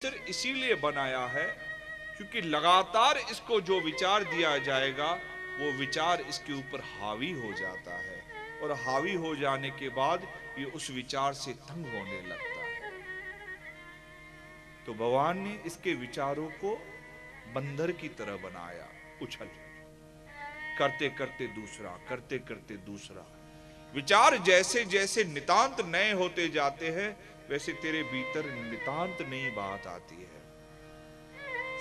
सिर्फ इसीलिए बनाया है क्योंकि लगातार इसको जो विचार दिया जाएगा वो विचार इसके ऊपर हावी हो जाता है, और हावी हो जाने के बाद ये उस विचार से तंग होने लगता है। तो भगवान ने इसके विचारों को बंदर की तरह बनाया, उछल करते करते दूसरा, करते करते दूसरा। विचार जैसे जैसे नितांत नए होते जाते हैं वैसे तेरे भीतर नितांत नई बात आती है।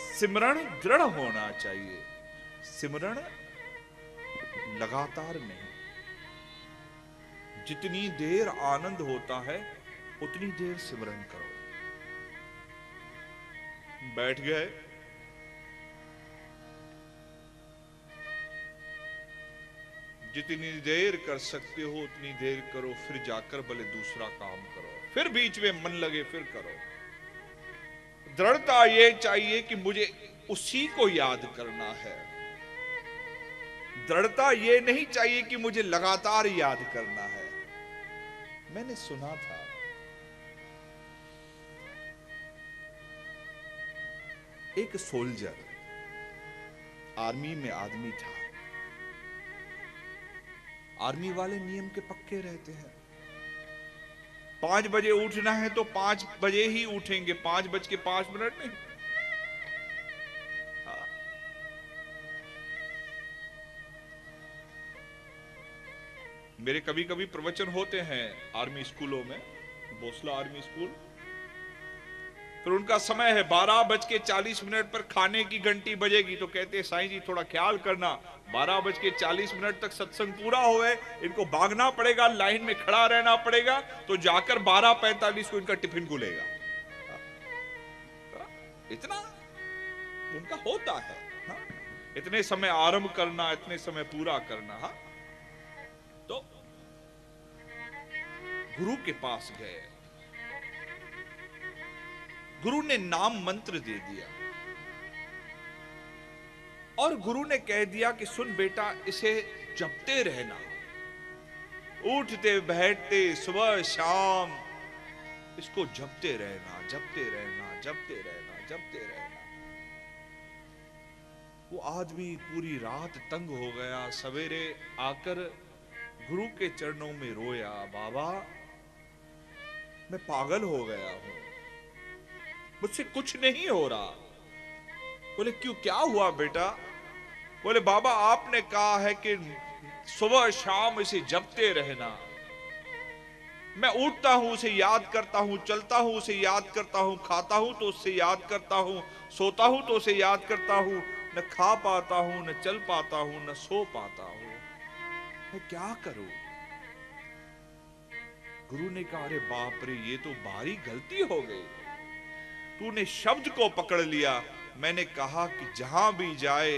सिमरण दृढ़ होना चाहिए, सिमरण लगातार नहीं। जितनी देर आनंद होता है उतनी देर सिमरण करो। बैठ गए, जितनी देर कर सकते हो उतनी देर करो, फिर जाकर भले दूसरा काम करो, फिर बीच में मन लगे फिर करो। दृढ़ता ये चाहिए कि मुझे उसी को याद करना है। दृढ़ता ये नहीं चाहिए कि मुझे लगातार याद करना है। मैंने सुना था एक सोल्जर, आर्मी में आदमी था। आर्मी वाले नियम के पक्के रहते हैं। 5 बजे उठना है तो 5 बजे ही उठेंगे, 5:05 नहीं। हाँ। मेरे कभी कभी प्रवचन होते हैं आर्मी स्कूलों में, भोसला आर्मी स्कूल। फिर उनका समय है 12:40 पर खाने की घंटी बजेगी, तो कहते हैं साईं जी थोड़ा ख्याल करना, 12:40 तक सत्संग पूरा होए, इनको भागना पड़ेगा, लाइन में खड़ा रहना पड़ेगा, तो जाकर 12:45 को इनका टिफिन खुलेगा। इतना उनका होता है। हा? इतने समय आरंभ करना, इतने समय पूरा करना। हा? तो गुरु के पास गए, गुरु ने नाम मंत्र दे दिया और गुरु ने कह दिया कि सुन बेटा, इसे जपते रहना, उठते बैठते सुबह शाम इसको जपते रहना, जपते रहना, जपते रहना, जपते रहना। वो आदमी पूरी रात तंग हो गया, सवेरे आकर गुरु के चरणों में रोया, बाबा मैं पागल हो गया हूं, मुझसे कुछ नहीं हो रहा। बोले क्यों, क्या हुआ बेटा? बोले बाबा आपने कहा है कि सुबह शाम इसे जपते रहना। मैं उठता हूं उसे याद करता हूं, चलता हूं उसे याद करता हूं, खाता हूं तो उससे याद करता हूं, सोता हूं तो उसे याद करता हूं, न खा पाता हूं, न चल पाता हूं, न सो पाता हूं, मैं क्या करूं? गुरु ने कहा अरे बाप रे, ये तो भारी गलती हो गई, तूने शब्द को पकड़ लिया। मैंने कहा कि जहां भी जाए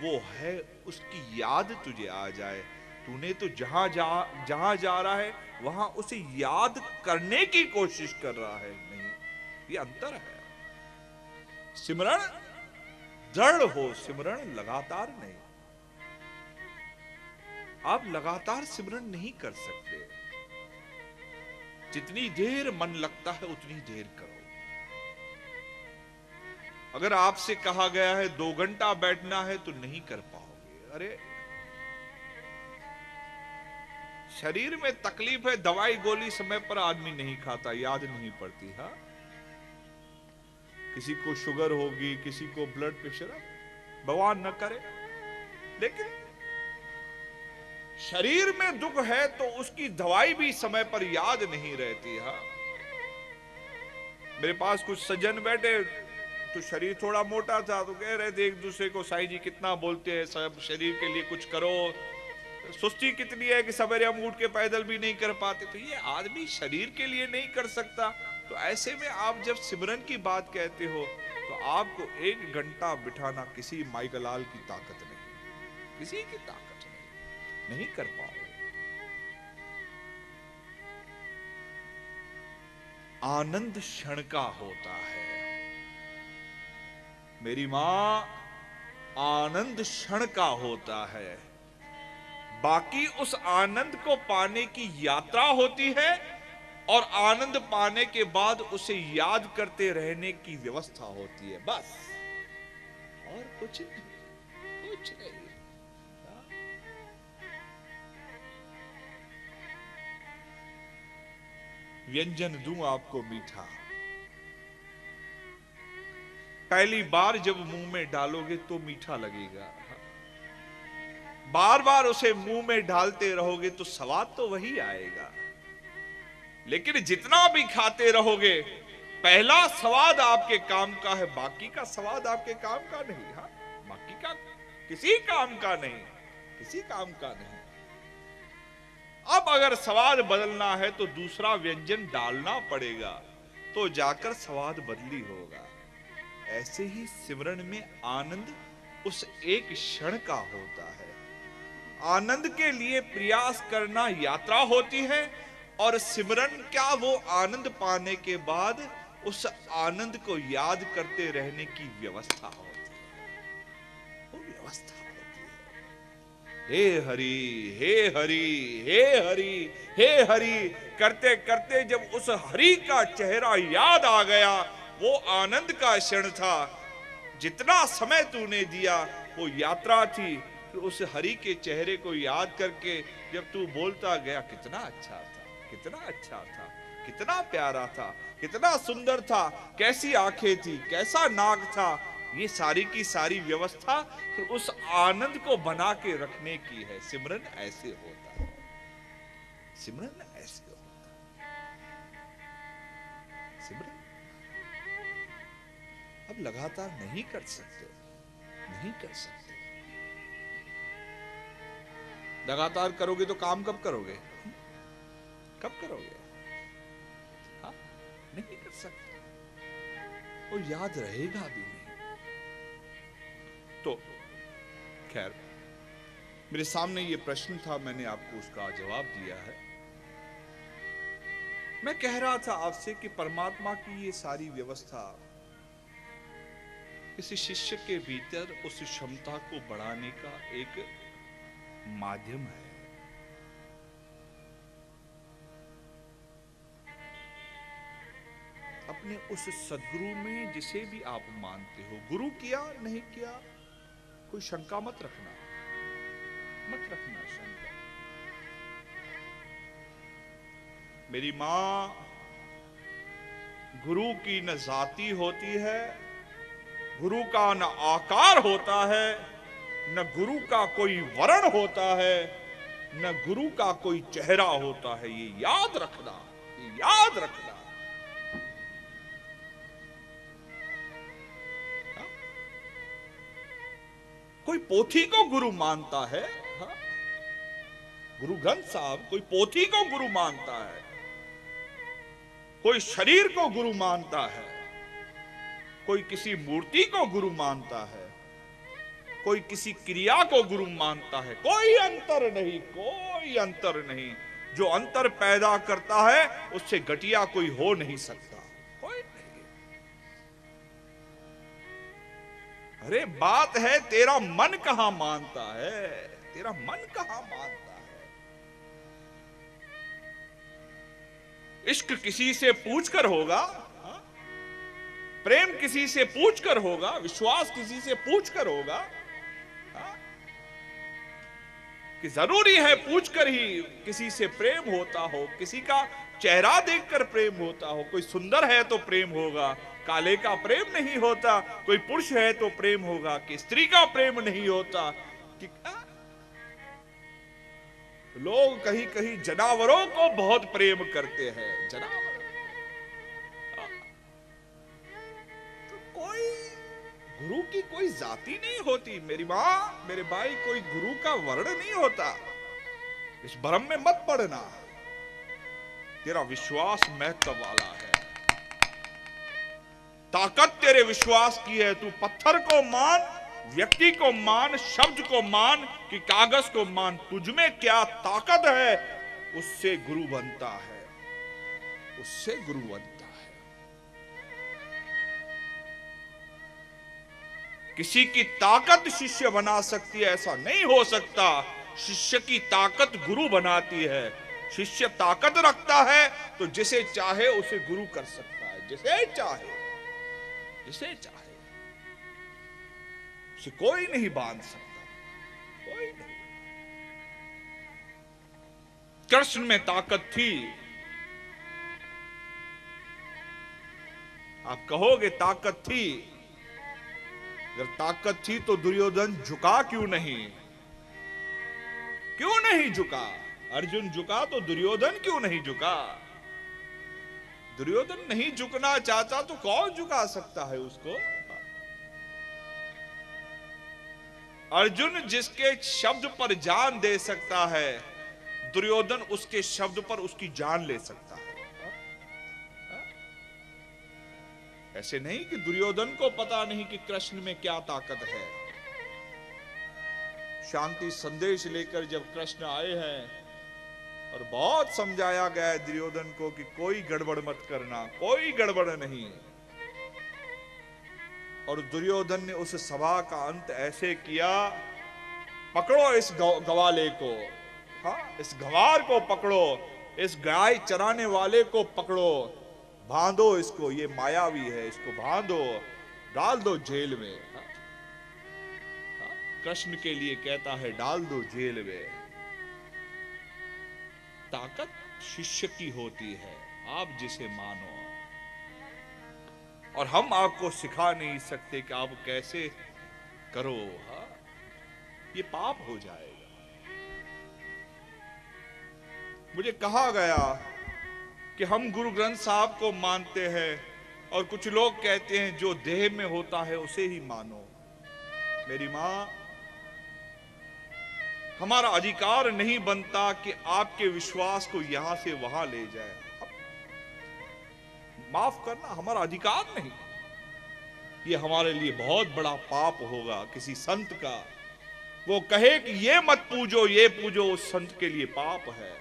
वो है उसकी याद तुझे आ जाए। तूने तो जहां जा रहा है वहां उसे याद करने की कोशिश कर रहा है। नहीं, ये अंतर है। सिमरण दृढ़ हो, सिमरण लगातार नहीं। आप लगातार सिमरण नहीं कर सकते। जितनी देर मन लगता है उतनी देर करो। अगर आपसे कहा गया है 2 घंटा बैठना है तो नहीं कर पाओगे। अरे शरीर में तकलीफ है, दवाई गोली समय पर आदमी नहीं खाता, याद नहीं पड़ती। हा? किसी को शुगर होगी, किसी को ब्लड प्रेशर, भगवान न करे, लेकिन शरीर में दुख है तो उसकी दवाई भी समय पर याद नहीं रहती। हा? मेरे पास कुछ सज्जन बैठे, तो शरीर थोड़ा मोटा था, तो कह रहे थे एक दूसरे को, साईं जी कितना बोलते हैं सब शरीर के लिए कुछ करो, सुस्ती कितनी है कि सवेरे हम उठ के पैदल भी नहीं कर पाते। तो ये आदमी शरीर के लिए नहीं कर सकता, तो ऐसे में आप जब सिमरन की बात कहते हो तो आपको 1 घंटा बिठाना किसी माइकलाल की ताकत नहीं, किसी की ताकत नहीं कर पाओगे। आनंद क्षण का होता है मेरी मां, आनंद क्षण का होता है, बाकी उस आनंद को पाने की यात्रा होती है और आनंद पाने के बाद उसे याद करते रहने की व्यवस्था होती है, बस और कुछ नहीं, कुछ नहीं। व्यंजन दूं आपको मीठा, पहली बार जब मुंह में डालोगे तो मीठा लगेगा, बार बार उसे मुंह में डालते रहोगे तो स्वाद तो वही आएगा। लेकिन जितना भी खाते रहोगे, पहला स्वाद आपके काम का है, बाकी का स्वाद आपके काम का नहीं। हाँ, बाकी का किसी काम का नहीं, किसी काम का नहीं। अब अगर स्वाद बदलना है तो दूसरा व्यंजन डालना पड़ेगा, तो जाकर स्वाद बदली होगा। ऐसे ही सिमरन में आनंद उस एक क्षण का होता है। आनंद के लिए प्रयास करना यात्रा होती है, और सिमरन क्या वो आनंद पाने के बाद उस आनंद को याद करते रहने की व्यवस्था होती है, वो व्यवस्था होती है। हे हरि, हे हरि, हे हरि, हे हरि करते करते जब उस हरि का चेहरा याद आ गया, वो आनंद का क्षण था। जितना समय तूने दिया वो यात्रा थी, फिर उस हरि के चेहरे को याद करके जब तू बोलता गया, कितना अच्छा था, कितना अच्छा था, कितना प्यारा था, कितना सुंदर था, कैसी आंखें थी, कैसा नाक था, ये सारी की सारी व्यवस्था फिर उस आनंद को बना के रखने की है। सिमरन ऐसे होता है, सिमरन ऐसे होता है। सिमरन अब लगातार नहीं कर सकते, नहीं कर सकते। लगातार करोगे तो काम कब करोगे, कब करोगे? हाँ, नहीं कर सकते, वो याद रहेगा भी नहीं। तो खैर, मेरे सामने ये प्रश्न था, मैंने आपको उसका जवाब दिया है। मैं कह रहा था आपसे कि परमात्मा की ये सारी व्यवस्था किसी शिष्य के भीतर उस क्षमता को बढ़ाने का एक माध्यम है। अपने उस सदगुरु में जिसे भी आप मानते हो, गुरु किया नहीं किया कोई शंका मत रखना, मत रखना शंका। मेरी मां, गुरु की न जाति होती है, गुरु का न आकार होता है, न गुरु का कोई वर्ण होता है, न गुरु का कोई चेहरा होता है। ये याद रखना, ये याद रखना। कोई पोथी को गुरु मानता है, हाँ? गुरु ग्रंथ साहब कोई पोथी को गुरु मानता है, कोई शरीर को गुरु मानता है, कोई किसी मूर्ति को गुरु मानता है, कोई किसी क्रिया को गुरु मानता है। कोई अंतर नहीं, कोई अंतर नहीं। जो अंतर पैदा करता है उससे घटिया कोई हो नहीं सकता, कोई नहीं। अरे बात है तेरा मन कहां मानता है, तेरा मन कहां मानता है। इश्क किसी से पूछकर होगा, प्रेम किसी से पूछकर होगा, विश्वास किसी से पूछकर होगा, कि जरूरी है पूछकर ही किसी से प्रेम होता हो, किसी का चेहरा देखकर प्रेम होता हो। कोई सुंदर है तो प्रेम होगा, काले का प्रेम नहीं होता। कोई पुरुष है तो प्रेम होगा, कि स्त्री का प्रेम नहीं होता। कि लोग कहीं कहीं जानवरों को बहुत प्रेम करते हैं, जानवर। गुरु की कोई जाति नहीं होती मेरी मां, मेरे भाई, कोई गुरु का वर्ण नहीं होता। इस भ्रम में मत पड़ना। तेरा विश्वास महत्व वाला है, ताकत तेरे विश्वास की है। तू पत्थर को मान, व्यक्ति को मान, शब्द को मान, कि कागज को मान। तुझ में क्या ताकत है, उससे गुरु बनता है, उससे गुरु बनता है। किसी की ताकत शिष्य बना सकती है ऐसा नहीं हो सकता। शिष्य की ताकत गुरु बनाती है। शिष्य ताकत रखता है तो जिसे चाहे उसे गुरु कर सकता है, जिसे चाहे, जिसे चाहे उसे कोई नहीं बांध सकता, कोई नहीं। कृष्ण में ताकत थी। आप कहोगे ताकत थी, अगर ताकत थी तो दुर्योधन झुका क्यों नहीं? क्यों नहीं झुका? अर्जुन झुका तो दुर्योधन क्यों नहीं झुका? दुर्योधन नहीं झुकना चाहता तो कौन झुका सकता है उसको? अर्जुन जिसके शब्द पर जान दे सकता है, दुर्योधन उसके शब्द पर उसकी जान ले सकता है। ऐसे नहीं कि दुर्योधन को पता नहीं कि कृष्ण में क्या ताकत है। शांति संदेश लेकर जब कृष्ण आए हैं और बहुत समझाया गया है दुर्योधन को कि कोई गड़बड़ मत करना, कोई गड़बड़ नहीं। और दुर्योधन ने उस सभा का अंत ऐसे किया, पकड़ो इस गवाले को, हाँ इस गंवार को पकड़ो, इस गाय चराने वाले को पकड़ो, बांधो इसको, ये मायावी है, इसको बांधो, डाल दो जेल में। कृष्ण के लिए कहता है डाल दो जेल में। ताकत शिष्य की होती है, आप जिसे मानो। और हम आपको सिखा नहीं सकते कि आप कैसे करो, हाँ ये पाप हो जाएगा। मुझे कहा गया कि हम गुरु ग्रंथ साहब को मानते हैं और कुछ लोग कहते हैं जो देह में होता है उसे ही मानो। मेरी मां, हमारा अधिकार नहीं बनता कि आपके विश्वास को यहां से वहां ले जाए। माफ करना, हमारा अधिकार नहीं। ये हमारे लिए बहुत बड़ा पाप होगा किसी संत का, वो कहे कि ये मत पूजो, ये पूजो, उस संत के लिए पाप है।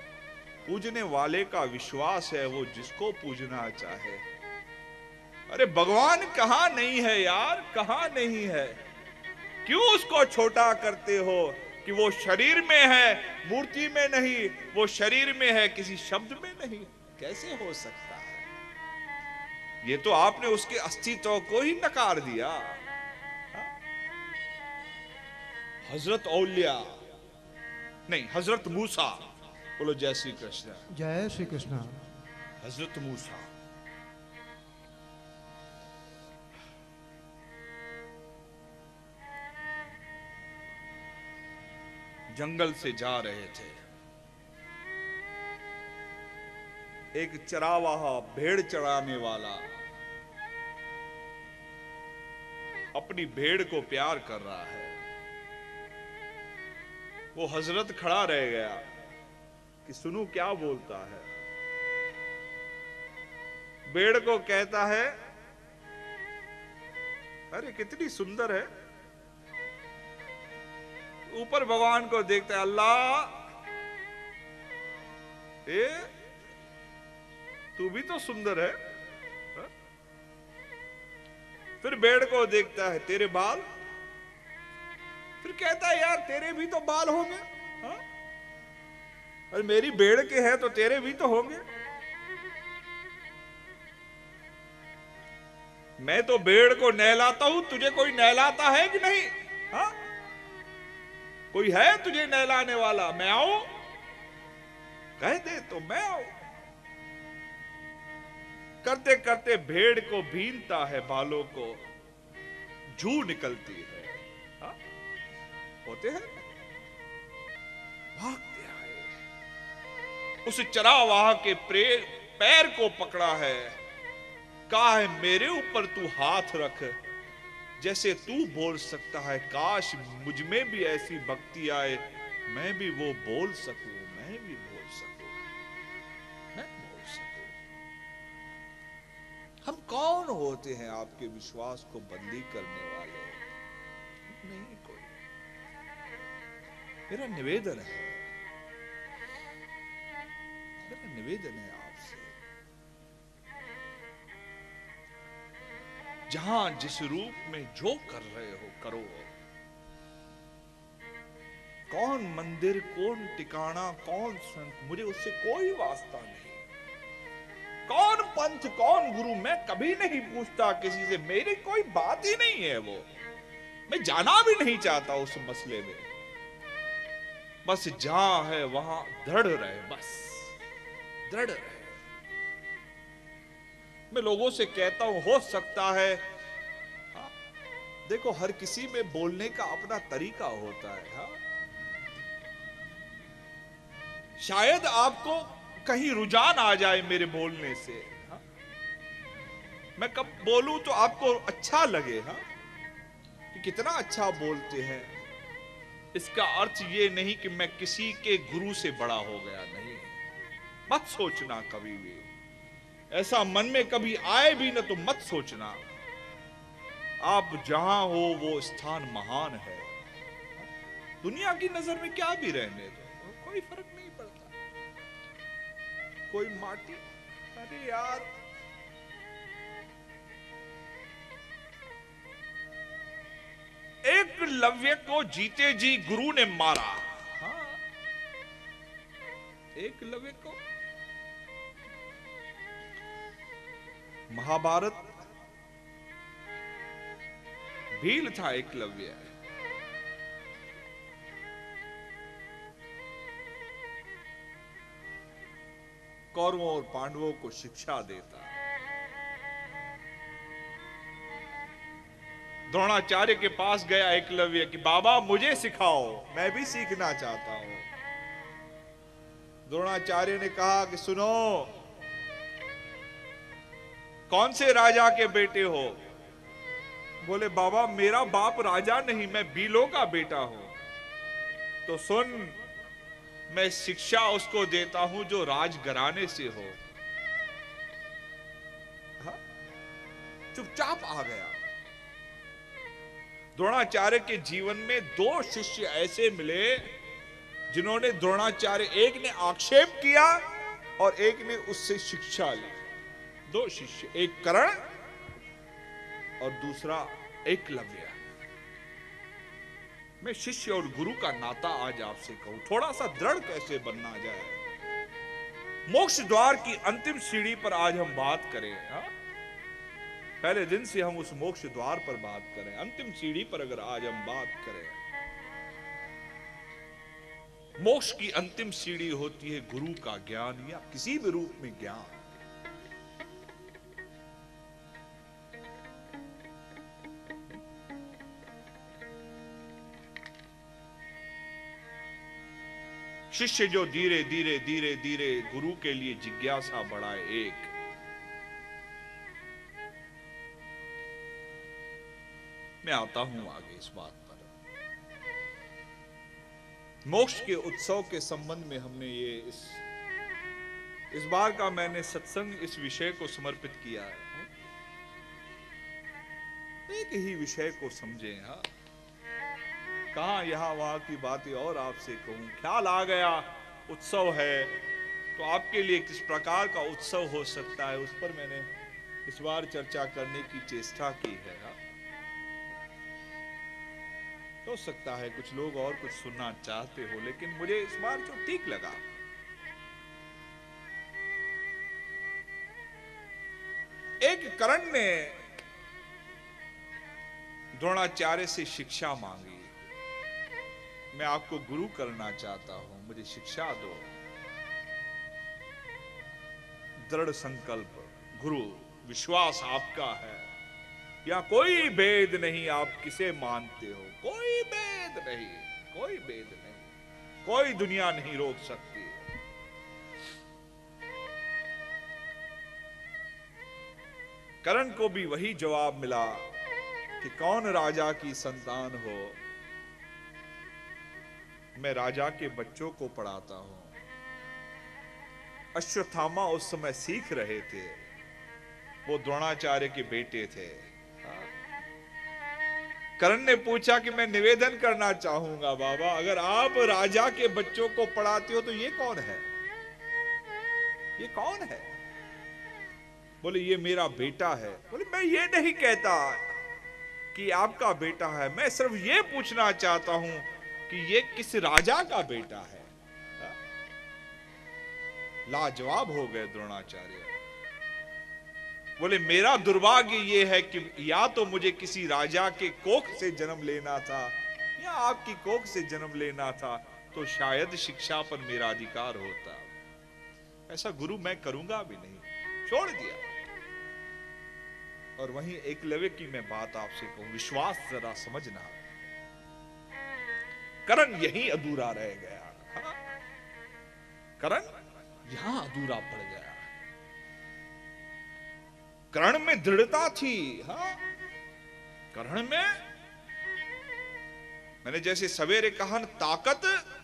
पूजने वाले का विश्वास है, वो जिसको पूजना चाहे। अरे भगवान कहां नहीं है यार, कहां नहीं है? क्यों उसको छोटा करते हो कि वो शरीर में है, मूर्ति में नहीं, वो शरीर में है, किसी शब्द में नहीं? कैसे हो सकता है? ये तो आपने उसके अस्तित्व को ही नकार दिया। हजरत औलिया नहीं, हजरत मूसा, बोलो जय श्री कृष्ण। जय श्री कृष्ण। हजरत मूसा जंगल से जा रहे थे। एक चरावाहा, भेड़ चराने वाला अपनी भेड़ को प्यार कर रहा है। वो हजरत खड़ा रह गया कि सुनू क्या बोलता है। भेड़ को कहता है, अरे कितनी सुंदर है। ऊपर भगवान को देखता है, अल्लाह तू भी तो सुंदर है। हा? फिर भेड़ को देखता है, तेरे बाल। फिर कहता है, यार तेरे भी तो बाल होंगे। हा? और मेरी भेड़ के हैं तो तेरे भी तो होंगे। मैं तो भेड़ को नहलाता हूं, तुझे कोई नहलाता है कि नहीं? हा? कोई है तुझे नहलाने वाला? मैं आऊं? कह दे तो मैं आऊं। करते करते भेड़ को भीनता है बालों को, जू निकलती है। हा? होते हैं, भागते आए, उस चरावाह के पैर को पकड़ा है, कहा है मेरे ऊपर तू हाथ रख, जैसे तू बोल सकता है, काश मुझ में भी ऐसी भक्ति आए, मैं भी वो बोल सकूं, मैं भी बोल सकूं, मैं बोल सकूं। हम कौन होते हैं आपके विश्वास को बंदी करने वाले? नहीं कोई। मेरा निवेदन है, मेरा निवेदन है आपसे, जहां जिस रूप में जो कर रहे हो करो, कौन मंदिर, कौन टिकाना, कौन संत, मुझे उससे कोई वास्ता नहीं। कौन पंथ, कौन गुरु, मैं कभी नहीं पूछता किसी से, मेरी कोई बात ही नहीं है वो। मैं जाना भी नहीं चाहता उस मसले में। बस जहां है वहां दृढ़ रहे, बस दृढ़ रहे। मैं लोगों से कहता हूं, हो सकता है, हाँ, देखो हर किसी में बोलने का अपना तरीका होता है। हाँ, शायद आपको कहीं रुझान आ जाए मेरे बोलने से। हाँ, मैं कब बोलूं तो आपको अच्छा लगे। हाँ, कि कितना अच्छा बोलते हैं। इसका अर्थ ये नहीं कि मैं किसी के गुरु से बड़ा हो गया, नहीं। मत सोचना कभी भी ऐसा, मन में कभी आए भी ना तो मत सोचना। आप जहां हो वो स्थान महान है। दुनिया की नजर में क्या भी रहने दो, कोई फर्क नहीं पड़ता। कोई माटी, अरे यार, एकलव्य को जीते जी गुरु ने मारा। हाँ, एकलव्य को, महाभारत भील था एकलव्य। कौरवों और पांडवों को शिक्षा देता। द्रोणाचार्य के पास गया एकलव्य कि बाबा मुझे सिखाओ, मैं भी सीखना चाहता हूं। द्रोणाचार्य ने कहा कि सुनो, कौन से राजा के बेटे हो? बोले बाबा मेरा बाप राजा नहीं, मैं बीलों का बेटा हूं। तो सुन, मैं शिक्षा उसको देता हूं जो राजघराने से हो। हाँ? चुपचाप आ गया। द्रोणाचार्य के जीवन में दो शिष्य ऐसे मिले जिन्होंने द्रोणाचार्य, एक ने आक्षेप किया और एक ने उससे शिक्षा ली। दो शिष्य, एक कर्ण और दूसरा एकलव्य। मैं शिष्य और गुरु का नाता आज आपसे कहूं, थोड़ा सा दृढ़ कैसे बनना जाए। मोक्ष द्वार की अंतिम सीढ़ी पर आज हम बात करें। हा? पहले दिन से हम उस मोक्ष द्वार पर बात करें, अंतिम सीढ़ी पर अगर आज हम बात करें। मोक्ष की अंतिम सीढ़ी होती है गुरु का ज्ञान या किसी भी रूप में ज्ञान। शिष्य जो धीरे धीरे धीरे धीरे गुरु के लिए जिज्ञासा बढ़ाए। एक मैं आता हूं आगे इस बात पर। मोक्ष के उत्सव के संबंध में हमने ये इस बार का मैंने सत्संग इस विषय को समर्पित किया है। एक ही विषय को समझे। हाँ, कहां यहां वहां की बातें और आपसे कहूं। ख्याल आ गया उत्सव है तो आपके लिए किस प्रकार का उत्सव हो सकता है, उस पर मैंने इस बार चर्चा करने की चेष्टा की है। हाँ? हो सकता है कुछ लोग और कुछ सुनना चाहते हो, लेकिन मुझे इस बार जो ठीक लगा, एक कर्ण ने द्रोणाचार्य से शिक्षा मांगी। मैं आपको गुरु करना चाहता हूं, मुझे शिक्षा दो। दृढ़ संकल्प, गुरु विश्वास आपका है, या कोई भेद नहीं, आप किसे मानते हो, कोई भेद नहीं, कोई भेद नहीं, कोई दुनिया नहीं रोक सकती। कर्ण को भी वही जवाब मिला कि कौन राजा की संतान हो, मैं राजा के बच्चों को पढ़ाता हूं। अश्वत्थामा उस समय सीख रहे थे, वो द्रोणाचार्य के बेटे थे। कर्ण ने पूछा कि मैं निवेदन करना चाहूंगा बाबा, अगर आप राजा के बच्चों को पढ़ाते हो तो ये कौन है, ये कौन है? बोले ये मेरा बेटा है। बोले मैं ये नहीं कहता कि आपका बेटा है, मैं सिर्फ ये पूछना चाहता हूं कि ये किस राजा का बेटा है। लाजवाब हो गए द्रोणाचार्य। बोले मेरा दुर्भाग्य ये है कि या तो मुझे किसी राजा के कोख से जन्म लेना था या आपकी कोख से जन्म लेना था, तो शायद शिक्षा पर मेरा अधिकार होता। ऐसा गुरु मैं करूंगा भी नहीं, छोड़ दिया। और वहीं एकलव्य की मैं बात आपसे कहूं, विश्वास जरा समझना, कर्ण यही अधूरा रह गया। हाँ? कर्ण यहां अधूरा पड़ गया। कर्ण में दृढ़ता थी। हाँ? कर्ण में, मैंने जैसे सवेरे कहा, ताकत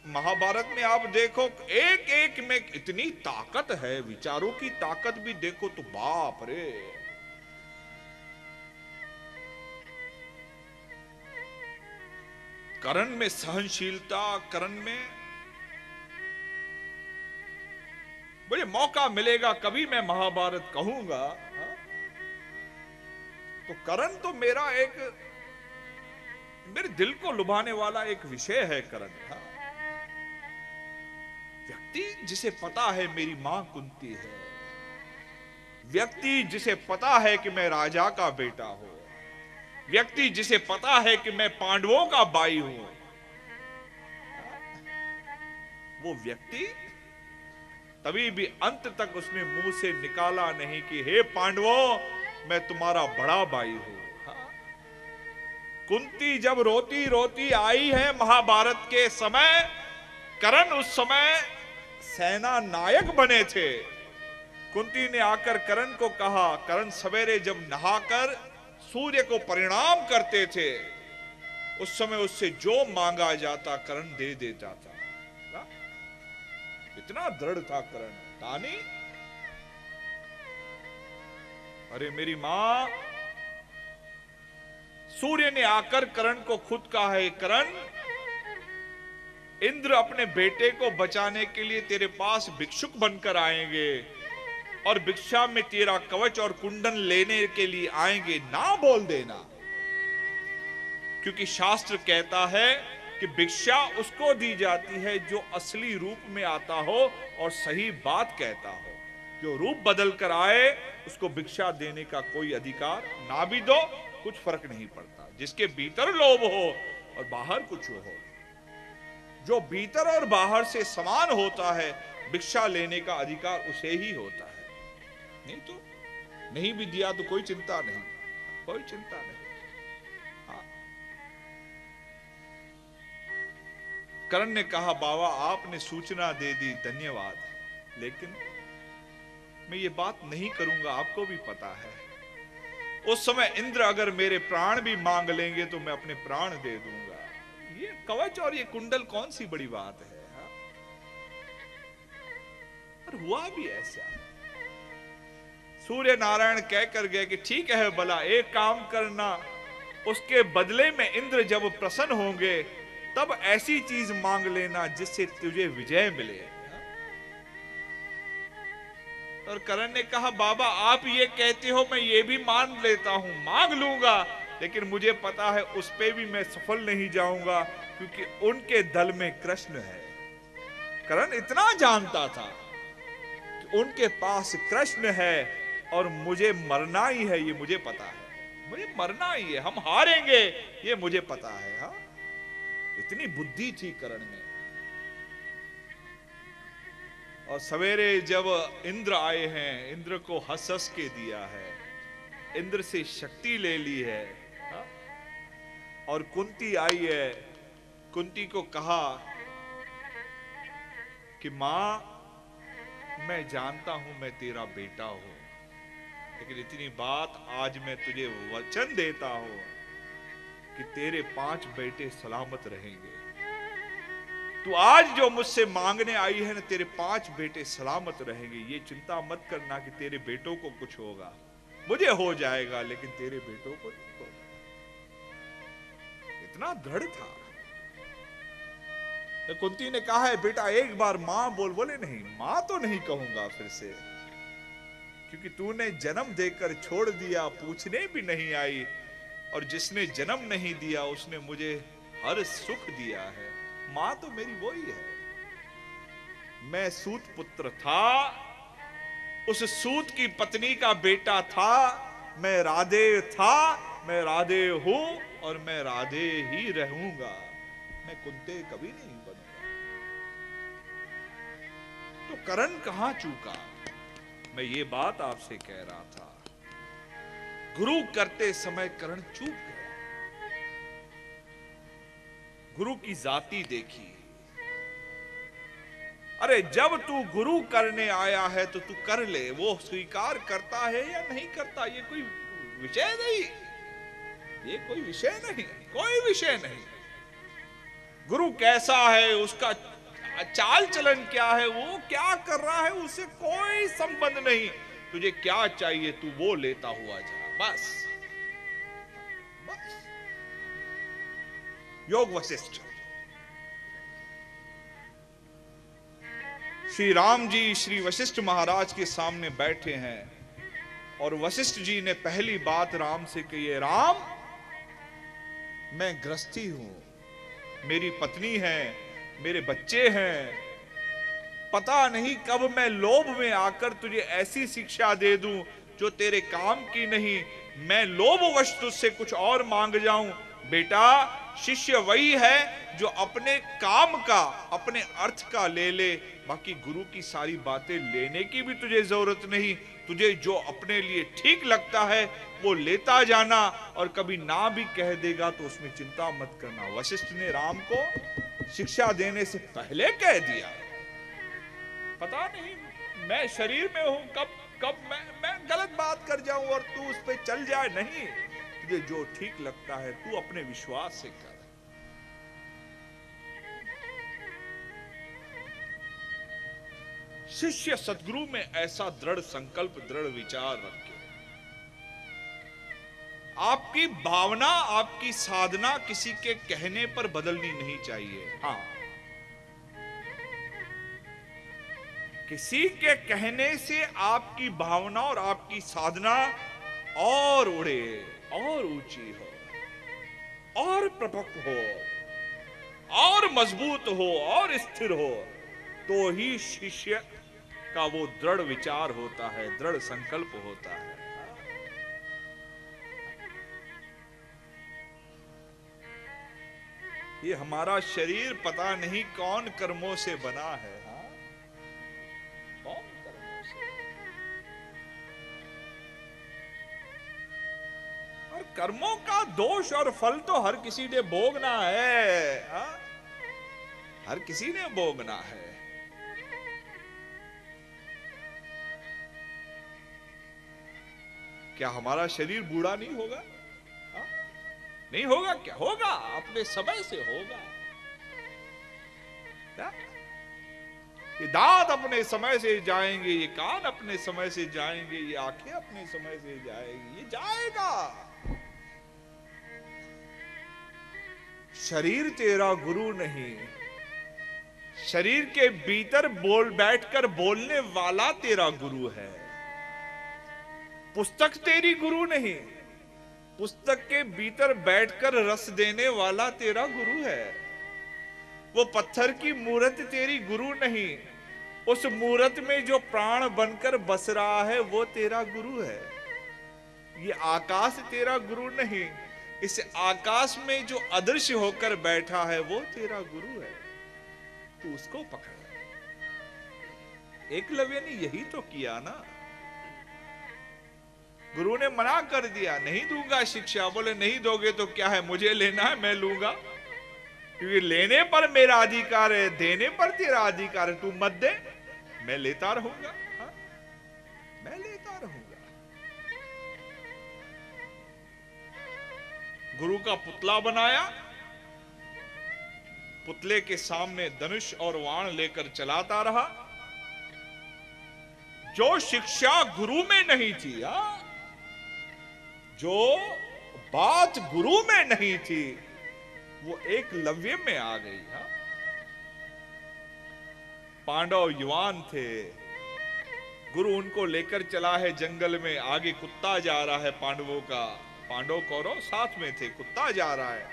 महाभारत में आप देखो, एक एक में इतनी ताकत है, विचारों की ताकत भी देखो तो बाप रे। कर्ण में सहनशीलता, कर्ण में, मुझे मौका मिलेगा कभी मैं महाभारत कहूंगा। हा? तो कर्ण तो मेरा एक, मेरे दिल को लुभाने वाला एक विषय है कर्ण। हा? व्यक्ति जिसे पता है मेरी मां कुंती है, व्यक्ति जिसे पता है कि मैं राजा का बेटा हूं, व्यक्ति जिसे पता है कि मैं पांडवों का भाई हूं, वो व्यक्ति तभी भी अंत तक उसने मुंह से निकाला नहीं कि हे पांडवों, मैं तुम्हारा बड़ा भाई हूं। कुंती जब रोती रोती आई है महाभारत के समय, कर्ण उस समय सेना नायक बने थे। कुंती ने आकर कर्ण को कहा, कर्ण सवेरे जब नहाकर सूर्य को प्रणाम करते थे, उस समय उससे जो मांगा जाता कर्ण दे देता था। इतना दृढ़ था कर्ण, तानी। अरे मेरी मां, सूर्य ने आकर कर्ण को खुद कहा है, कर्ण, इंद्र अपने बेटे को बचाने के लिए तेरे पास भिक्षुक बनकर आएंगे और भिक्षा में तेरा कवच और कुंडन लेने के लिए आएंगे, ना बोल देना। क्योंकि शास्त्र कहता है कि भिक्षा उसको दी जाती है जो असली रूप में आता हो और सही बात कहता हो। जो रूप बदल कर आए उसको भिक्षा देने का कोई अधिकार ना भी दो, कुछ फर्क नहीं पड़ता। जिसके भीतर लोभ हो और बाहर कुछ हो, जो भीतर और बाहर से समान होता है, भिक्षा लेने का अधिकार उसे ही होता है। नहीं तो नहीं भी दिया तो कोई चिंता नहीं, कोई चिंता नहीं। कर्ण ने कहा, बाबा आपने सूचना दे दी, धन्यवाद, लेकिन मैं ये बात नहीं करूंगा, आपको भी पता है। उस समय इंद्र अगर मेरे प्राण भी मांग लेंगे तो मैं अपने प्राण दे दूंगा। ये कवच और ये कुंडल कौन सी बड़ी बात है। हा? और हुआ भी ऐसा। सूर्य नारायण कहकर गए कि ठीक है भला, एक काम करना, उसके बदले में इंद्र जब प्रसन्न होंगे तब ऐसी चीज मांग लेना जिससे तुझे विजय मिले। और कर्ण ने कहा, बाबा आप ये कहते हो, मैं ये भी मान लेता हूं, मांग लूंगा, लेकिन मुझे पता है उस पे भी मैं सफल नहीं जाऊंगा, क्योंकि उनके दल में कृष्ण है। कर्ण इतना जानता था कि उनके पास कृष्ण है और मुझे मरना ही है, ये मुझे पता है, मुझे मरना ही है, हम हारेंगे ये मुझे पता है। हा? इतनी बुद्धि थी कर्ण में। और सवेरे जब इंद्र आए हैं, इंद्र को हंस हंस के दिया है, इंद्र से शक्ति ले ली है। हा? और कुंती आई है, कुंती को कहा कि मां मैं जानता हूं मैं तेरा बेटा हूं, लेकिन इतनी बात आज मैं तुझे वचन देता हूं कि तेरे 5 बेटे सलामत रहेंगे। तू आज जो मुझसे मांगने आई है ना, तेरे 5 बेटे सलामत रहेंगे। ये चिंता मत करना कि तेरे बेटों को कुछ होगा, मुझे हो जाएगा लेकिन तेरे बेटों को नहीं होगा। इतना दृढ़ था। तो कुंती ने कहा है, बेटा एक बार मां बोल। बोले नहीं, मां तो नहीं कहूंगा फिर से, क्योंकि तूने जन्म देकर छोड़ दिया, पूछने भी नहीं आई, और जिसने जन्म नहीं दिया उसने मुझे हर सुख दिया है। मां तो मेरी वो ही है। मैं सूत पुत्र था, उस सूत की पत्नी का बेटा था। मैं राधे था, मैं राधे हूं और मैं राधे ही रहूंगा। मैं कुंते कभी नहीं बनूंगा। तो करण कहां चूका? मैं ये बात आपसे कह रहा था, गुरु करते समय करण चूक गया। गुरु की जाति देखी। अरे जब तू गुरु करने आया है तो तू कर ले, वो स्वीकार करता है या नहीं करता ये कोई विषय नहीं, ये कोई विषय नहीं, कोई विषय नहीं। गुरु कैसा है, उसका चाल चलन क्या है, वो क्या कर रहा है, उससे कोई संबंध नहीं। तुझे क्या चाहिए तू वो लेता हुआ जा, बस। बस। योग वशिष्ठ। श्री राम जी श्री वशिष्ठ महाराज के सामने बैठे हैं और वशिष्ठ जी ने पहली बात राम से कही है, राम मैं गृहस्थी हूं, मेरी पत्नी है, मेरे बच्चे हैं। पता नहीं कब मैं लोभ में आकर तुझे ऐसी शिक्षा दे दूं जो तेरे काम की नहीं, मैं लोभवश तुझसे कुछ और मांग जाऊं। बेटा, शिष्य वही है जो अपने काम का, अपने अर्थ का ले ले, बाकी गुरु की सारी बातें लेने की भी तुझे जरूरत नहीं। तुझे जो अपने लिए ठीक लगता है वो लेता जाना, और कभी ना भी कह देगा तो उसमें चिंता मत करना। वशिष्ठ ने राम को शिक्षा देने से पहले कह दिया, पता नहीं मैं शरीर में हूं, कब मैं गलत बात कर जाऊं और तू उस पे चल जाए। नहीं, तुझे जो ठीक लगता है तू अपने विश्वास से कर। शिष्य सद्गुरु में ऐसा दृढ़ संकल्प, दृढ़ विचार रखे। आपकी भावना, आपकी साधना किसी के कहने पर बदलनी नहीं चाहिए। हाँ, किसी के कहने से आपकी भावना और आपकी साधना और उड़े, और ऊंची हो, और प्रपक्व हो, और मजबूत हो, और स्थिर हो, तो ही शिष्य का वो दृढ़ विचार होता है, दृढ़ संकल्प होता है। ये हमारा शरीर पता नहीं कौन कर्मों से बना है। हाँ? कौन कर्मों से? और कर्मों का दोष और फल तो हर किसी ने भोगना है। हाँ? हर किसी ने भोगना है। क्या हमारा शरीर बूढ़ा नहीं होगा? हा? नहीं होगा? क्या होगा? अपने समय से होगा। क्या? ये दांत अपने समय से जाएंगे, ये कान अपने समय से जाएंगे, ये आंखें अपने समय से जाएंगी, ये जाएगा। शरीर तेरा गुरु नहीं, शरीर के भीतर बैठकर बोलने वाला तेरा गुरु है। पुस्तक तेरी गुरु नहीं, पुस्तक के भीतर बैठकर रस देने वाला तेरा गुरु है। वो पत्थर की मूर्त तेरी गुरु नहीं, उस मूर्त में जो प्राण बनकर बस रहा है वो तेरा गुरु है। ये आकाश तेरा गुरु नहीं, इस आकाश में जो अदृश्य होकर बैठा है वो तेरा गुरु है। तू उसको पकड़। एकलव्य ने यही तो किया ना। गुरु ने मना कर दिया, नहीं दूंगा शिक्षा। बोले नहीं दोगे तो क्या है, मुझे लेना है, मैं लूंगा, क्योंकि लेने पर मेरा अधिकार है, देने पर तेरा अधिकार है। तू मत दे, मैं लेता रहूंगा। हाँ? मैं लेता रहूंगा। गुरु का पुतला बनाया, पुतले के सामने धनुष और वाण लेकर चलाता रहा। जो शिक्षा गुरु में नहीं थी, जो बात गुरु में नहीं थी, वो एकलव्य में आ गई। पांडव युवान थे, गुरु उनको लेकर चला है जंगल में। आगे कुत्ता जा रहा है पांडवों का, पांडव कौरव साथ में थे, कुत्ता जा रहा है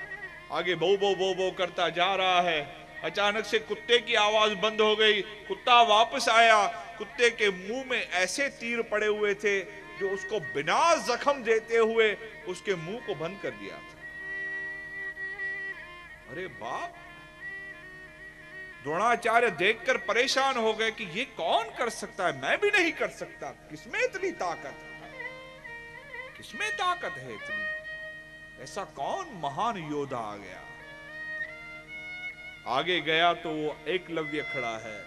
आगे, बो बो बो बो करता जा रहा है। अचानक से कुत्ते की आवाज बंद हो गई, कुत्ता वापस आया। कुत्ते के मुंह में ऐसे तीर पड़े हुए थे जो उसको बिना जख्म देते हुए उसके मुंह को बंद कर दिया था। अरे बाप! द्रोणाचार्य देखकर परेशान हो गए कि ये कौन कर सकता है, मैं भी नहीं कर सकता। किसमें इतनी ताकत है, किसमें ताकत है इतनी? ऐसा कौन महान योद्धा आ गया? आगे गया तो वो एकलव्य खड़ा है।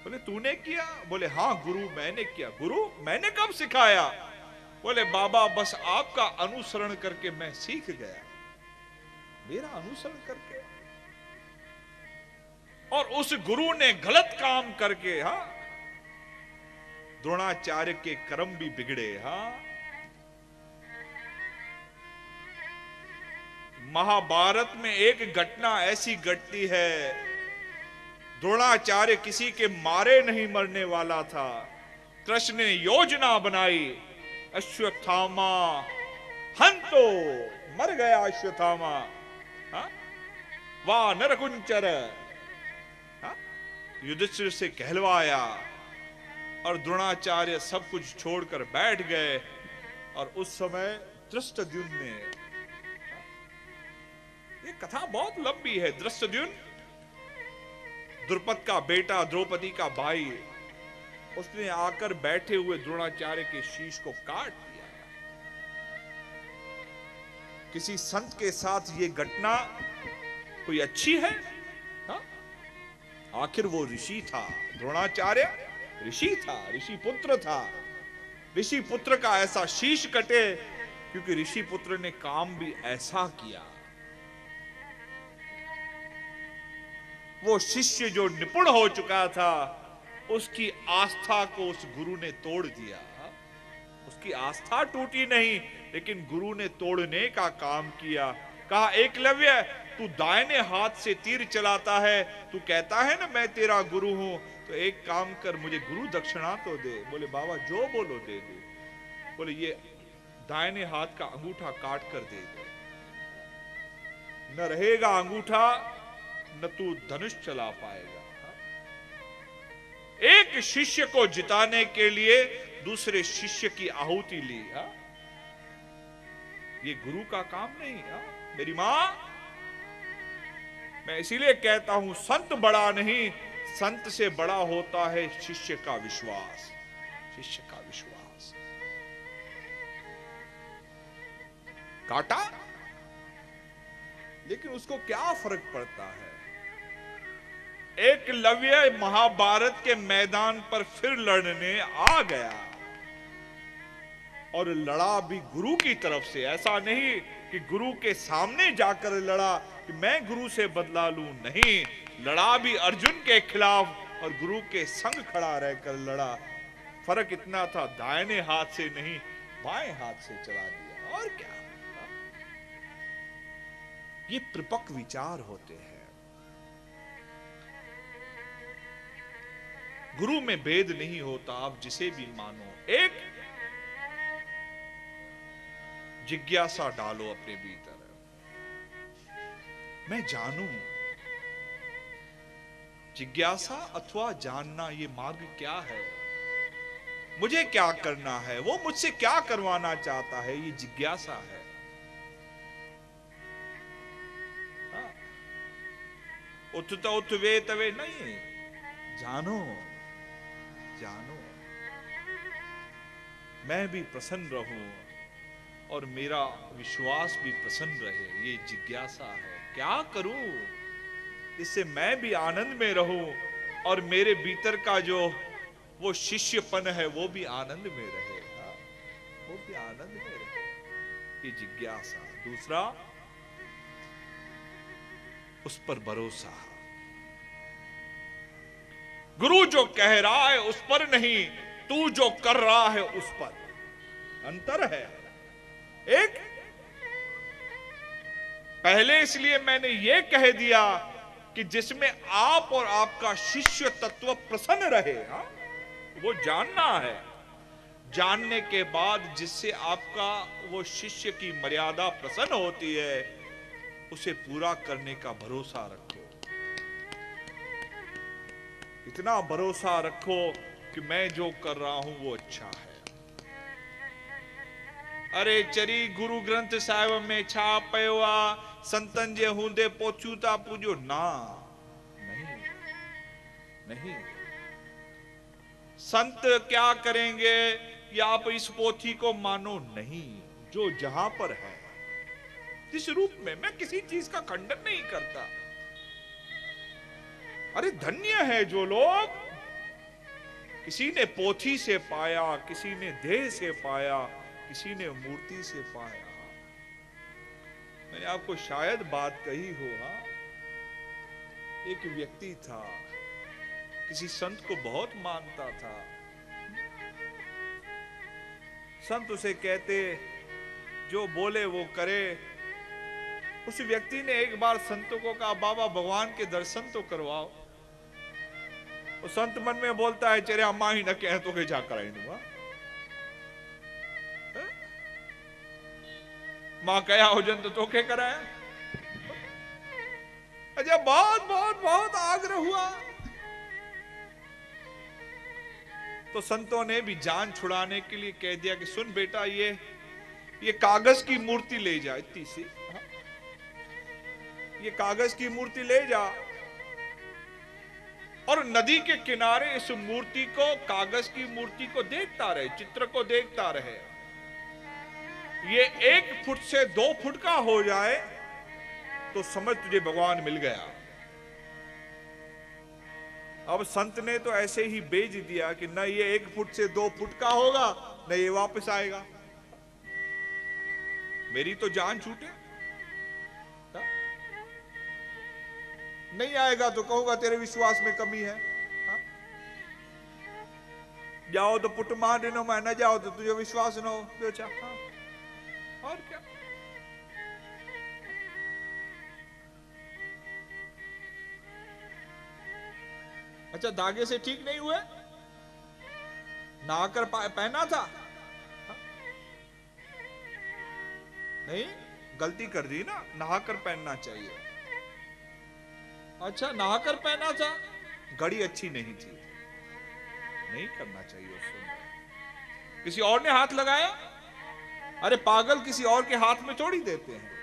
बोले तूने किया? बोले हाँ गुरु मैंने किया। गुरु मैंने कब सिखाया? बोले बाबा बस आपका अनुसरण करके मैं सीख गया, मेरा अनुसरण करके। और उस गुरु ने गलत काम करके द्रोणाचार्य के कर्म भी बिगड़े। महाभारत में एक घटना ऐसी घटती है, द्रोणाचार्य किसी के मारे नहीं मरने वाला था। कृष्ण ने योजना बनाई, अश्वत्थामा हंतो, मर गया अश्वत्थामा। वाह नरकुंचर, युधिष्ठिर से कहलवाया और द्रोणाचार्य सब कुछ छोड़कर बैठ गए। और उस समय धृष्टद्युम्न ने, ये कथा बहुत लंबी है, धृष्टद्युम्न द्रुपद का बेटा, द्रौपदी का भाई, उसने आकर बैठे हुए द्रोणाचार्य के शीश को काट दिया। किसी संत के साथ ये घटना कोई अच्छी है? आखिर वो ऋषि था, द्रोणाचार्य ऋषि था, ऋषि पुत्र था। ऋषि पुत्र का ऐसा शीश कटे क्योंकि ऋषि पुत्र ने काम भी ऐसा किया। वो शिष्य जो निपुण हो चुका था, उसकी आस्था को उस गुरु ने तोड़ दिया। उसकी आस्था टूटी नहीं, लेकिन गुरु ने तोड़ने का काम किया। कहा एकलव्य तू दाहिने हाथ से तीर चलाता है, तू कहता है ना मैं तेरा गुरु हूं, तो एक काम कर मुझे गुरु दक्षिणा तो दे। बोले बाबा जो बोलो दे दो। बोले ये दाहिने हाथ का अंगूठा काट कर दे दो, न रहेगा अंगूठा न तू धनुष चला पाएगा। एक शिष्य को जिताने के लिए दूसरे शिष्य की आहुति ली। ये गुरु का काम नहीं। मेरी मां, मैं इसीलिए कहता हूं संत बड़ा नहीं, संत से बड़ा होता है शिष्य का विश्वास। शिष्य का विश्वास। काटा, लेकिन उसको क्या फर्क पड़ता है? एकलव्य महाभारत के मैदान पर फिर लड़ने आ गया और लड़ा भी गुरु की तरफ से। ऐसा नहीं कि गुरु के सामने जाकर लड़ा कि मैं गुरु से बदला लूं, नहीं, लड़ा भी अर्जुन के खिलाफ और गुरु के संग खड़ा रहकर लड़ा। फर्क इतना था, दाहिने हाथ से नहीं बाएं हाथ से चला दिया। और क्या? ये परिपक्व विचार होते हैं। गुरु में भेद नहीं होता, आप जिसे भी मानो। एक जिज्ञासा डालो अपने भीतर, मैं जानूं। जिज्ञासा अथवा जानना, ये मार्ग क्या है, मुझे क्या करना है, वो मुझसे क्या करवाना चाहता है, ये जिज्ञासा है। उठ तो उठ वे तवे नहीं, जानो जानो, मैं भी प्रसन्न रहूं और मेरा विश्वास भी प्रसन्न रहे, ये जिज्ञासा है। क्या करूं इससे मैं भी आनंद में रहूं और मेरे भीतर का जो वो शिष्यपन है वो भी आनंद में रहे, वो भी आनंद में रहे, ये जिज्ञासा। दूसरा, उस पर भरोसा। गुरु जो कह रहा है उस पर नहीं, तू जो कर रहा है उस पर अंतर है। एक पहले इसलिए मैंने यह कह दिया कि जिसमें आप और आपका शिष्य तत्व प्रसन्न रहे, वो जानना है। जानने के बाद जिससे आपका वो शिष्य की मर्यादा प्रसन्न होती है, उसे पूरा करने का भरोसा रखो। इतना भरोसा रखो कि मैं जो कर रहा हूं वो अच्छा है। अरे चरी गुरु ग्रंथ साहिब में छा पयो आ, संतन जे हूंदे पोछू था पूजो ना, नहीं नहीं। संत क्या करेंगे या आप इस पोथी को मानो नहीं, जो जहां पर है जिस रूप में। मैं किसी चीज का खंडन नहीं करता। अरे धन्य है जो लोग, किसी ने पोथी से पाया, किसी ने देह से पाया, किसी ने मूर्ति से पाया। मैंने आपको शायद बात कही हो, हाँ, एक व्यक्ति था, किसी संत को बहुत मानता था। संत उसे कहते जो बोले वो करे। उस व्यक्ति ने एक बार संतों को कहा बाबा भगवान के दर्शन तो करवाओ। वो संत मन में बोलता है चेरे अम्मा ही न कहे तो के जा कराई दूंगा, मां कया हो जन तो के कराए। अच्छा बहुत बहुत बहुत आग्रह हुआ तो संतों ने भी जान छुड़ाने के लिए कह दिया कि सुन बेटा ये कागज की मूर्ति ले जा, इतनी सी, ये कागज की मूर्ति ले जा और नदी के किनारे इस मूर्ति को, कागज की मूर्ति को देखता रहे, चित्र को देखता रहे। ये 1 फुट से 2 फुट का हो जाए तो समझ तुझे भगवान मिल गया। अब संत ने तो ऐसे ही बेच दिया कि न ये 1 फुट से 2 फुट का होगा न ये वापस आएगा, मेरी तो जान छूटे। नहीं आएगा तो कहूंगा तेरे विश्वास में कमी है। जाओ तो पुट मां दिनों में, न जाओ तो तुझे विश्वास न हो। बेचा और क्या। अच्छा धागे से ठीक नहीं हुए, नहाकर पहना था, नहीं गलती कर दी ना, नहाकर पहनना चाहिए। अच्छा नहाकर पहना था, घड़ी अच्छी नहीं थी, नहीं करना चाहिए उसमें। किसी और ने हाथ लगाया, अरे पागल किसी और के हाथ में थोड़ी देते हैं।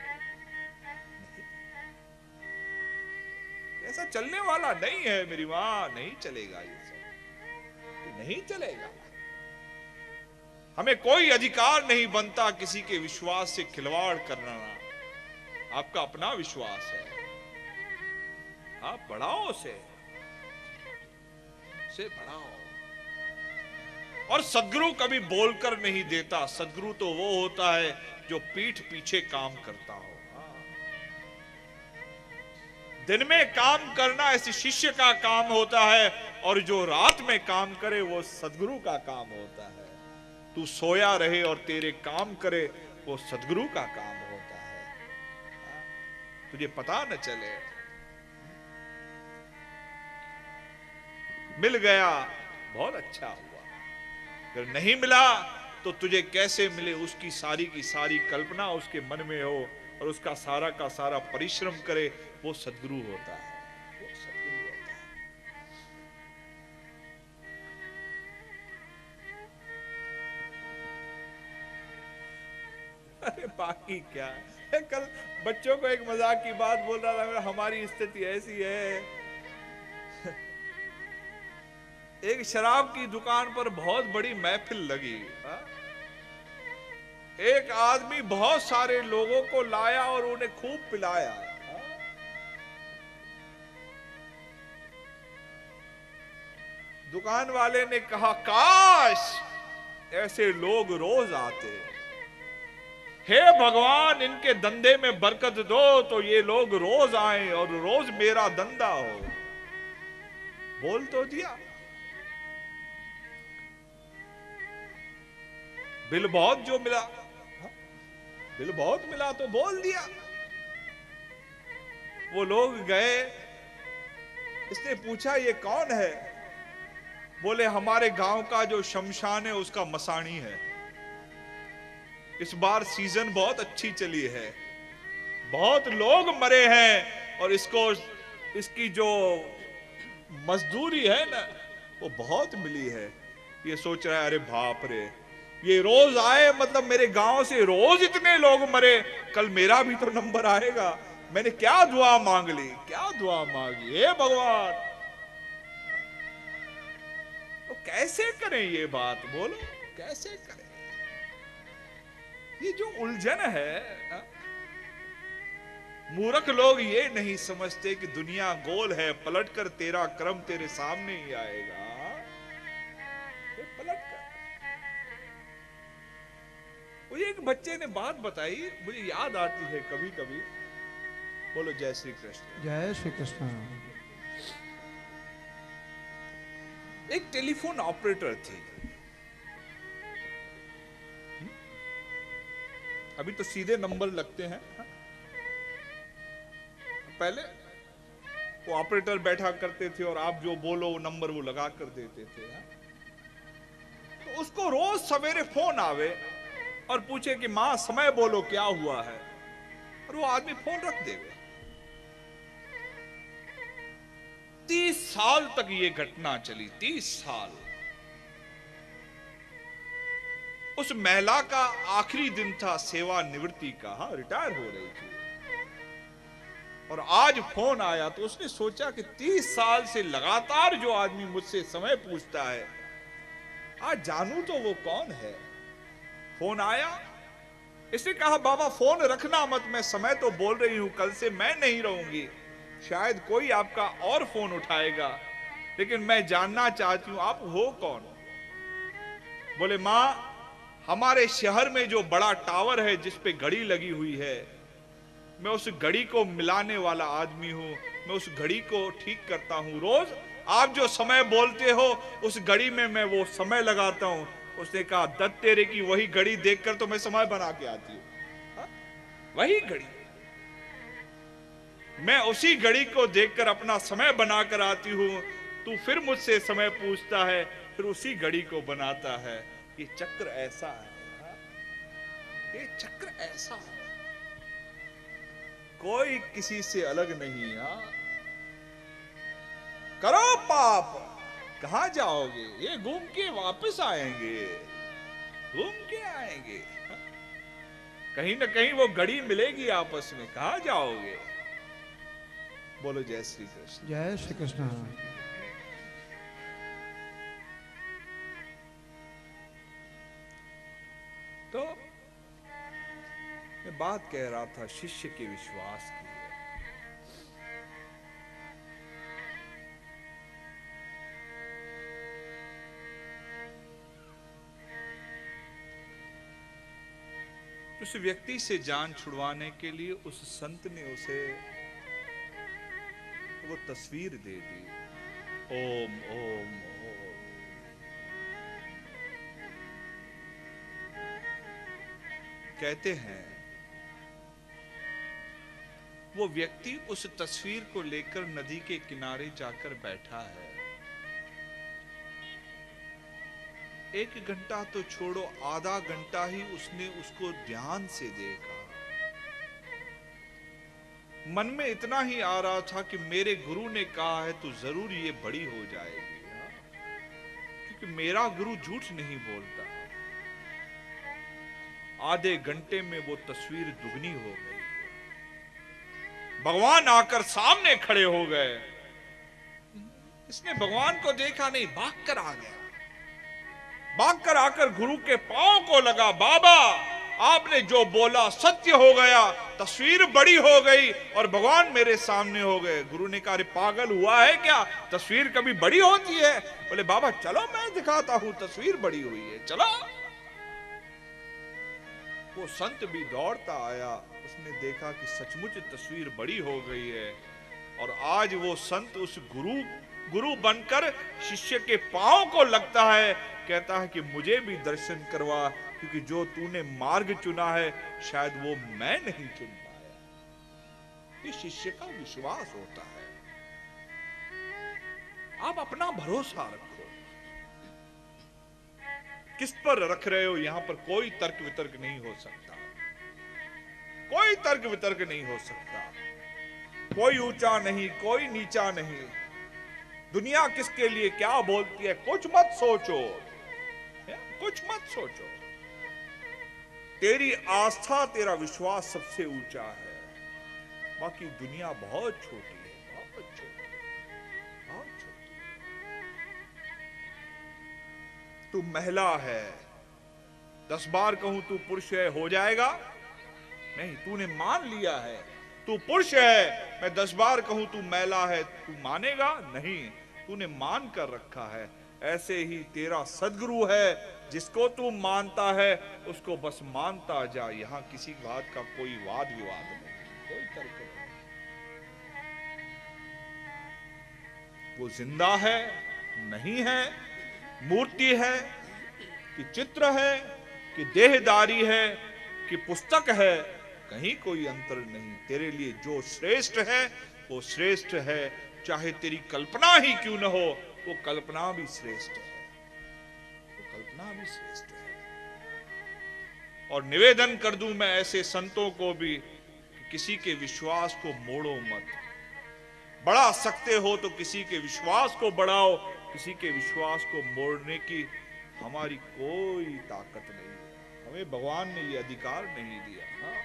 ऐसा चलने वाला नहीं है मेरी मां, नहीं चलेगा ये सब, नहीं चलेगा। हमें कोई अधिकार नहीं बनता किसी के विश्वास से खिलवाड़ करना। आपका अपना विश्वास है, आप बढ़ाओ से बढ़ाओ। और सदगुरु कभी बोलकर नहीं देता, सदगुरु तो वो होता है जो पीठ पीछे काम करता हो। दिन में काम करना इस शिष्य का काम होता है, और जो रात में काम करे वो सदगुरु का काम होता है। तू सोया रहे और तेरे काम करे वो सदगुरु का काम होता है, तुझे पता न चले। मिल गया बहुत अच्छा हुआ, अगर नहीं मिला तो तुझे कैसे मिले उसकी सारी की सारी कल्पना उसके मन में हो और उसका सारा का सारा परिश्रम करे, वो सदगुरु होता है, वो सदगुरु होता है। अरे बाकी क्या है, कल बच्चों को एक मजाक की बात बोल रहा था, हमारी स्थिति ऐसी है। एक शराब की दुकान पर बहुत बड़ी महफिल लगी, एक आदमी बहुत सारे लोगों को लाया और उन्हें खूब पिलाया। दुकान वाले ने कहा काश ऐसे लोग रोज आते, हे भगवान इनके धंधे में बरकत दो तो ये लोग रोज आए और रोज मेरा धंधा हो। बोल तो दिया, बिल बहुत जो मिला, बिल बहुत मिला तो बोल दिया। वो लोग गए, इसने पूछा ये कौन है? बोले हमारे गांव का जो शमशान है उसका मसाणी है। इस बार सीजन बहुत अच्छी चली है, बहुत लोग मरे हैं और इसकी जो मजदूरी है ना वो बहुत मिली है। ये सोच रहा है अरे बाप रे, ये रोज आए, मतलब मेरे गांव से रोज इतने लोग मरे, कल मेरा भी तो नंबर आएगा। मैंने क्या दुआ मांग ली, क्या दुआ मांगी, हे भगवान। तो कैसे करें ये बात, बोलो कैसे करें? ये जो उलझन है, मूर्ख लोग ये नहीं समझते कि दुनिया गोल है, पलटकर तेरा क्रम तेरे सामने ही आएगा। पलटकर वो एक बच्चे ने बात बताई, मुझे याद आती है कभी कभी। बोलो जय श्री कृष्ण। जय श्री कृष्ण। एक टेलीफोन ऑपरेटर थी। अभी तो सीधे नंबर लगते हैं, पहले वो ऑपरेटर बैठा करते थे और आप जो बोलो वो नंबर वो लगा कर देते थे। तो उसको रोज सवेरे फोन आवे और पूछे कि मां समय बोलो क्या हुआ है, और वो आदमी फोन रख देवे। 30 साल तक ये घटना चली, 30 साल। उस महिला का आखिरी दिन था सेवानिवृत्ति का, रिटायर हो रही थी, और आज फोन आया। तो उसने सोचा कि 30 साल से लगातार जो आदमी मुझसे समय पूछता है, आज जानू तो वो कौन है। फोन आया, इसने कहा बाबा फोन रखना मत, मैं समय तो बोल रही हूं, कल से मैं नहीं रहूंगी, शायद कोई आपका और फोन उठाएगा, लेकिन मैं जानना चाहती हूं आप हो कौन। बोले मां, हमारे शहर में जो बड़ा टावर है जिस पे घड़ी लगी हुई है, मैं उस घड़ी को मिलाने वाला आदमी हूं, मैं उस घड़ी को ठीक करता हूं। रोज आप जो समय बोलते हो उस घड़ी में मैं वो समय लगाता हूं। उसने कहा दत्त तेरे की वही घड़ी देखकर तो मैं समय बना के आती हूं, वही घड़ी, मैं उसी घड़ी को देखकर अपना समय बनाकर आती हूं। तू फिर मुझसे समय पूछता है, फिर उसी घड़ी को बनाता है। ये चक्र ऐसा है, ये चक्र ऐसा है, कोई किसी से अलग नहीं। करो पाप, कहां जाओगे, ये घूम के वापस आएंगे, घूम के आएंगे। कहीं ना कहीं वो घड़ी मिलेगी आपस में, कहां जाओगे। बोलो जय श्री कृष्ण। जय श्री कृष्ण। तो मैं बात कह रहा था शिष्य के विश्वास की। उस व्यक्ति से जान छुड़वाने के लिए उस संत ने उसे वो तस्वीर दे दी, ओम ओम ओम। कहते हैं वो व्यक्ति उस तस्वीर को लेकर नदी के किनारे जाकर बैठा है। 1 घंटा तो छोड़ो, आधा घंटा ही उसने उसको ध्यान से देखा। मन में इतना ही आ रहा था कि मेरे गुरु ने कहा है तो जरूर ये बड़ी हो जाएगी, क्योंकि मेरा गुरु झूठ नहीं बोलता। आधे घंटे में वो तस्वीर दुगनी हो गई। भगवान आकर सामने खड़े हो गए। इसने भगवान को देखा नहीं, भागकर आ गया, भागकर आकर गुरु के पांव को लगा। बाबा, आपने जो बोला सत्य हो गया, तस्वीर बड़ी हो गई और भगवान मेरे सामने हो गए। गुरु ने कहा अरे पागल हुआ है क्या, तस्वीर कभी बड़ी होती है। बोले बाबा चलो मैं दिखाता हूं, तस्वीर बड़ी हुई है, चलो। वो संत भी दौड़ता आया, उसने देखा कि सचमुच तस्वीर बड़ी हो गई है। और आज वो संत उस गुरु बनकर शिष्य के पांव को लगता है, कहता है कि मुझे भी दर्शन करवा, क्योंकि जो तूने मार्ग चुना है शायद वो मैं नहीं चुन पाया। ये शिष्य का विश्वास होता है। आप अपना भरोसा रखो। किस पर रख रहे हो, यहां पर कोई तर्क वितर्क नहीं हो सकता, कोई तर्क वितर्क नहीं हो सकता। कोई ऊंचा नहीं, कोई नीचा नहीं। दुनिया किसके लिए क्या बोलती है कुछ मत सोचो, कुछ मत सोचो। तेरी आस्था, तेरा विश्वास सबसे ऊंचा है, बाकी दुनिया बहुत छोटी है, बहुत छोटी है, बहुत छोटी है। तू महिला है, 10 बार कहूं तू पुरुष है हो जाएगा? नहीं, तूने मान लिया है तू पुरुष है, मैं 10 बार कहूं तू महिला है, तू मानेगा नहीं, तूने मान कर रखा है। ऐसे ही तेरा सदगुरु है, जिसको तू मानता है उसको बस मानता जा। यहां किसी बात का कोई वाद विवाद नहीं, कोई तर्क नहीं। वो जिंदा है नहीं है, मूर्ति है कि चित्र है कि देहदारी है कि पुस्तक है, कहीं कोई अंतर नहीं। तेरे लिए जो श्रेष्ठ है वो श्रेष्ठ है, चाहे तेरी कल्पना ही क्यों न हो, वो कल्पना भी श्रेष्ठ है, वो कल्पना भी श्रेष्ठ है। और निवेदन कर दूं मैं ऐसे संतों को भी, किसी के विश्वास को मोड़ो मत। बढ़ा सकते हो तो किसी के विश्वास को बढ़ाओ, किसी के विश्वास को मोड़ने की हमारी कोई ताकत नहीं है, हमें भगवान ने ये अधिकार नहीं दिया। हाँ?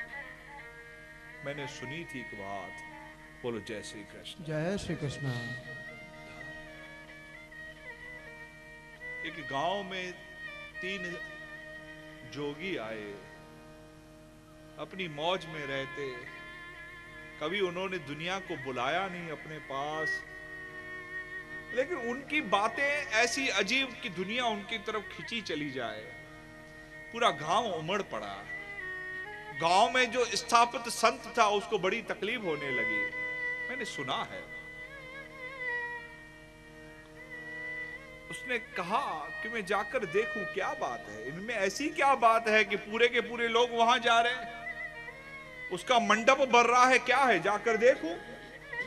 मैंने सुनी थी एक बात, बोलो जय श्री कृष्ण। जय श्री कृष्ण। एक गांव में 3 जोगी आए, अपनी मौज में रहते, कभी उन्होंने दुनिया को बुलाया नहीं अपने पास, लेकिन उनकी बातें ऐसी अजीब कि दुनिया उनकी तरफ खिंची चली जाए। पूरा गांव उमड़ पड़ा। गांव में जो स्थापित संत था उसको बड़ी तकलीफ होने लगी, मैंने सुना है। उसने कहा कि मैं जाकर देखूं क्या बात है, इनमें ऐसी क्या बात है कि पूरे के पूरे लोग वहां जा रहे हैं, उसका मंडप भर रहा है, क्या है, जाकर देखूं।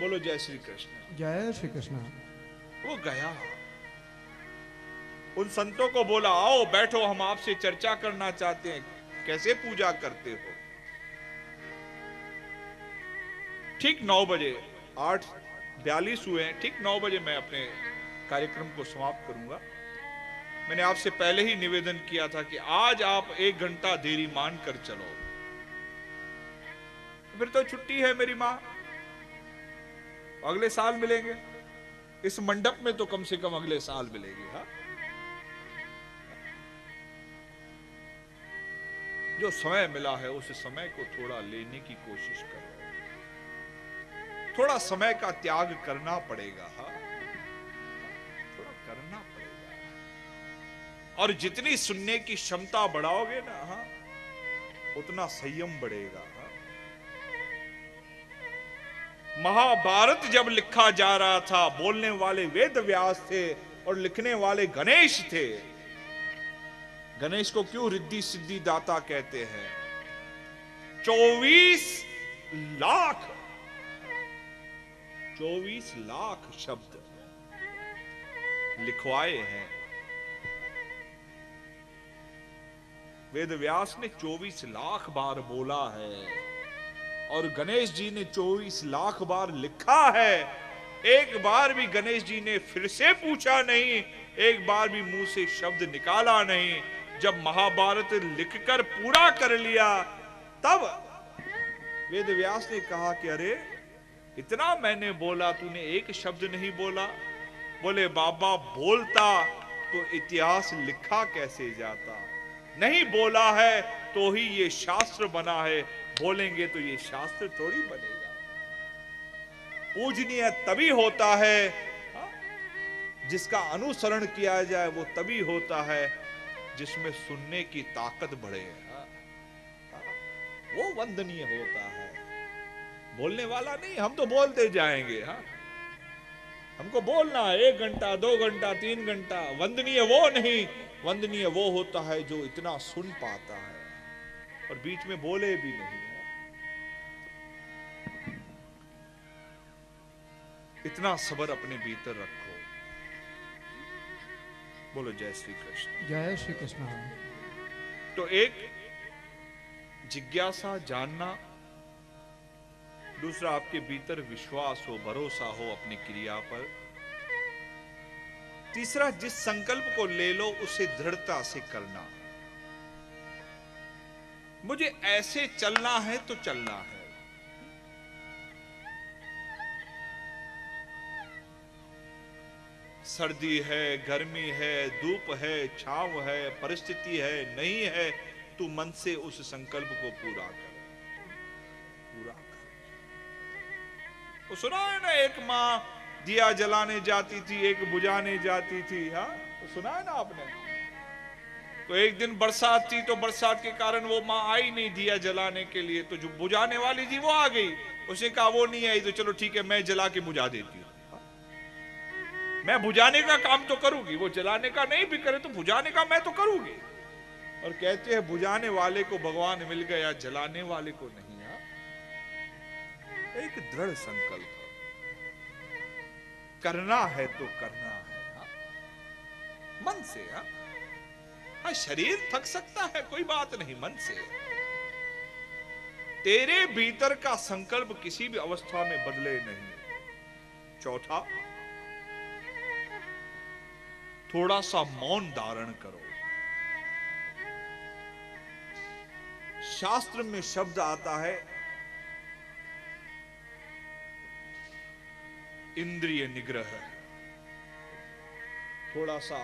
बोलो जय श्री कृष्ण। जय श्री कृष्ण। वो गया, उन संतों को बोला आओ बैठो, हम आपसे चर्चा करना चाहते हैं, कैसे पूजा करते हो। ठीक 9 बजे, 8:42 हुए, ठीक 9 बजे मैं अपने कार्यक्रम को समाप्त करूंगा। मैंने आपसे पहले ही निवेदन किया था कि आज आप 1 घंटा देरी मान कर चलो, फिर तो छुट्टी है मेरी मां, अगले साल मिलेंगे इस मंडप में, तो कम से कम अगले साल मिलेगी। हाँ, जो समय मिला है उस समय को थोड़ा लेने की कोशिश करो, थोड़ा समय का त्याग करना पड़ेगा। हाँ, थोड़ा करना पड़ेगा। और जितनी सुनने की क्षमता बढ़ाओगे ना, हाँ, उतना संयम बढ़ेगा। हाँ? महाभारत जब लिखा जा रहा था, बोलने वाले वेद व्यास थे और लिखने वाले गणेश थे। गणेश को क्यों रिद्धि सिद्धि दाता कहते हैं? 24 लाख शब्द लिखवाए हैं। वेद व्यास ने 24 लाख बार बोला है और गणेश जी ने 24 लाख बार लिखा है। एक बार भी गणेश जी ने फिर से पूछा नहीं, एक बार भी मुंह से शब्द निकाला नहीं। जब महाभारत लिखकर पूरा कर लिया, तब वेद व्यास ने कहा कि अरे इतना मैंने बोला, तूने एक शब्द नहीं बोला। बोले बाबा, बोलता तो इतिहास लिखा कैसे जाता, नहीं बोला है तो ही ये शास्त्र बना है, बोलेंगे तो ये शास्त्र थोड़ी बनेगा। पूजनीय तभी होता है जिसका अनुसरण किया जाए, वो तभी होता है जिसमें सुनने की ताकत बढ़े, वो वंदनीय होता है। बोलने वाला नहीं, हम तो बोलते जाएंगे। हाँ, हमको बोलना 1 घंटा 2 घंटा 3 घंटा, वंदनीय वो नहीं। वंदनीय वो होता है जो इतना सुन पाता है और बीच में बोले भी नहीं। इतना सब्र अपने भीतर रखो। बोलो जय श्री कृष्ण। जय श्री कृष्ण। तो एक जिज्ञासा, जानना, दूसरा आपके भीतर विश्वास हो, भरोसा हो अपनी क्रिया पर, तीसरा, जिस संकल्प को ले लो उसे दृढ़ता से करना। मुझे ऐसे चलना है तो चलना है। सर्दी है, गर्मी है, धूप है, छांव है, परिस्थिति है, नहीं है, तू मन से उस संकल्प को पूरा कर, पूरा कर। वो सुना है ना, एक माँ दिया जलाने जाती थी, एक बुझाने जाती थी। हाँ, तो सुना है ना आपने। तो एक दिन बरसात थी, तो बरसात के कारण वो माँ आई नहीं दिया जलाने के लिए, तो जो बुझाने वाली थी वो आ गई। उसने कहा वो नहीं आई तो चलो ठीक है, मैं जला के बुझा देती हूँ। मैं बुझाने का काम तो करूंगी, वो जलाने का नहीं भी करे तो बुझाने का मैं तो करूंगी। और कहते हैं बुझाने वाले को भगवान मिल गया, जलाने वाले को नहीं। एक दृढ़ संकल्प, करना है तो करना है। हा? मन से। हाँ, शरीर थक सकता है, कोई बात नहीं, मन से। तेरे भीतर का संकल्प किसी भी अवस्था में बदले नहीं। चौथा, थोड़ा सा मौन धारण करो। शास्त्र में शब्द आता है इंद्रिय निग्रह। थोड़ा सा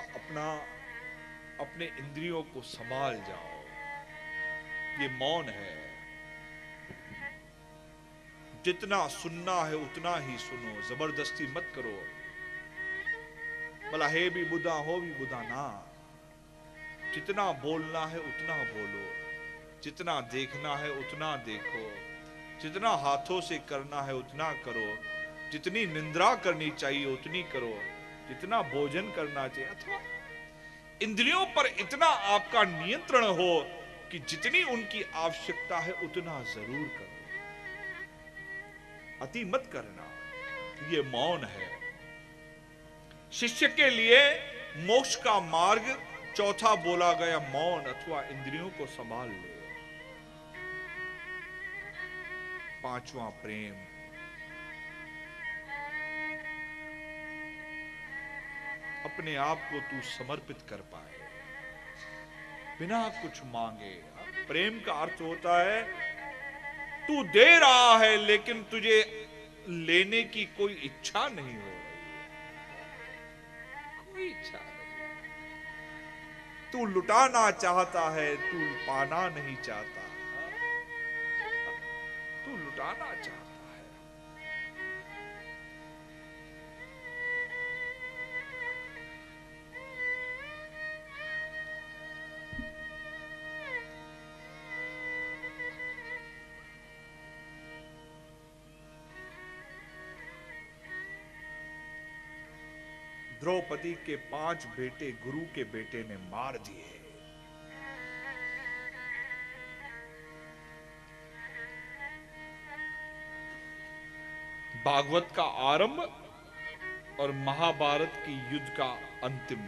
अपने इंद्रियों को संभाल जाओ, ये मौन है। जितना सुनना है उतना ही सुनो, जबरदस्ती मत करो। भला हे भी बुधा हो भी बुधा ना। जितना बोलना है उतना बोलो, जितना देखना है उतना देखो, जितना हाथों से करना है उतना करो, जितनी निंद्रा करनी चाहिए उतनी करो, जितना भोजन करना चाहिए, अथवा इंद्रियों पर इतना आपका नियंत्रण हो कि जितनी उनकी आवश्यकता है उतना जरूर करो, अति मत करना। ये मौन है। शिष्य के लिए मोक्ष का मार्ग चौथा बोला गया मौन अथवा इंद्रियों को संभाल ले। पांचवा प्रेम। अपने आप को तू समर्पित कर पाए बिना कुछ मांगे। प्रेम का अर्थ होता है तू दे रहा है लेकिन तुझे लेने की कोई इच्छा नहीं हो रही, कोई इच्छा नहीं। तू लुटाना चाहता है, तू पाना नहीं चाहता। तू लुटाना चाहता है। द्रौपदी के 5 बेटे गुरु के बेटे ने मार दिए। भागवत का आरंभ और महाभारत की युद्ध का अंतिम।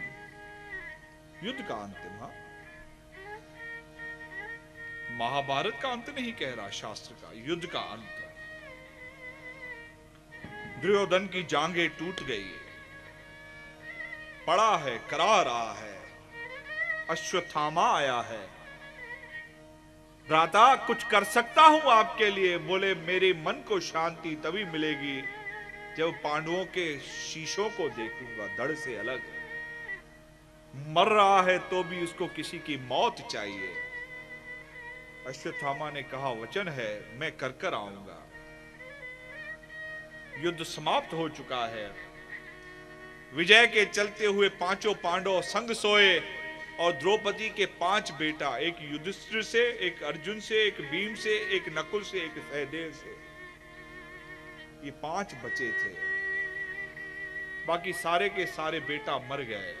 हाँ, महाभारत का अंत नहीं कह रहा शास्त्र का, युद्ध का अंत। दुर्योधन की जांघें टूट गई, पड़ा है, करा रहा है। अश्वत्थामा आया है, भ्राता कुछ कर सकता हूं आपके लिए। बोले मेरे मन को शांति तभी मिलेगी जब पांडवों के शीशों को देखूंगा धड़ से अलग। मर रहा है तो भी उसको किसी की मौत चाहिए। अश्वत्थामा ने कहा वचन है मैं कर आऊंगा। युद्ध समाप्त हो चुका है। विजय के चलते हुए 5 पांडव संग सोए और द्रौपदी के 5 बेटा, एक युधिष्ठिर से, एक अर्जुन से, एक भीम से, एक नकुल से, एक सहदेव से, ये 5 बचे थे। बाकी सारे के सारे बेटा मर गए।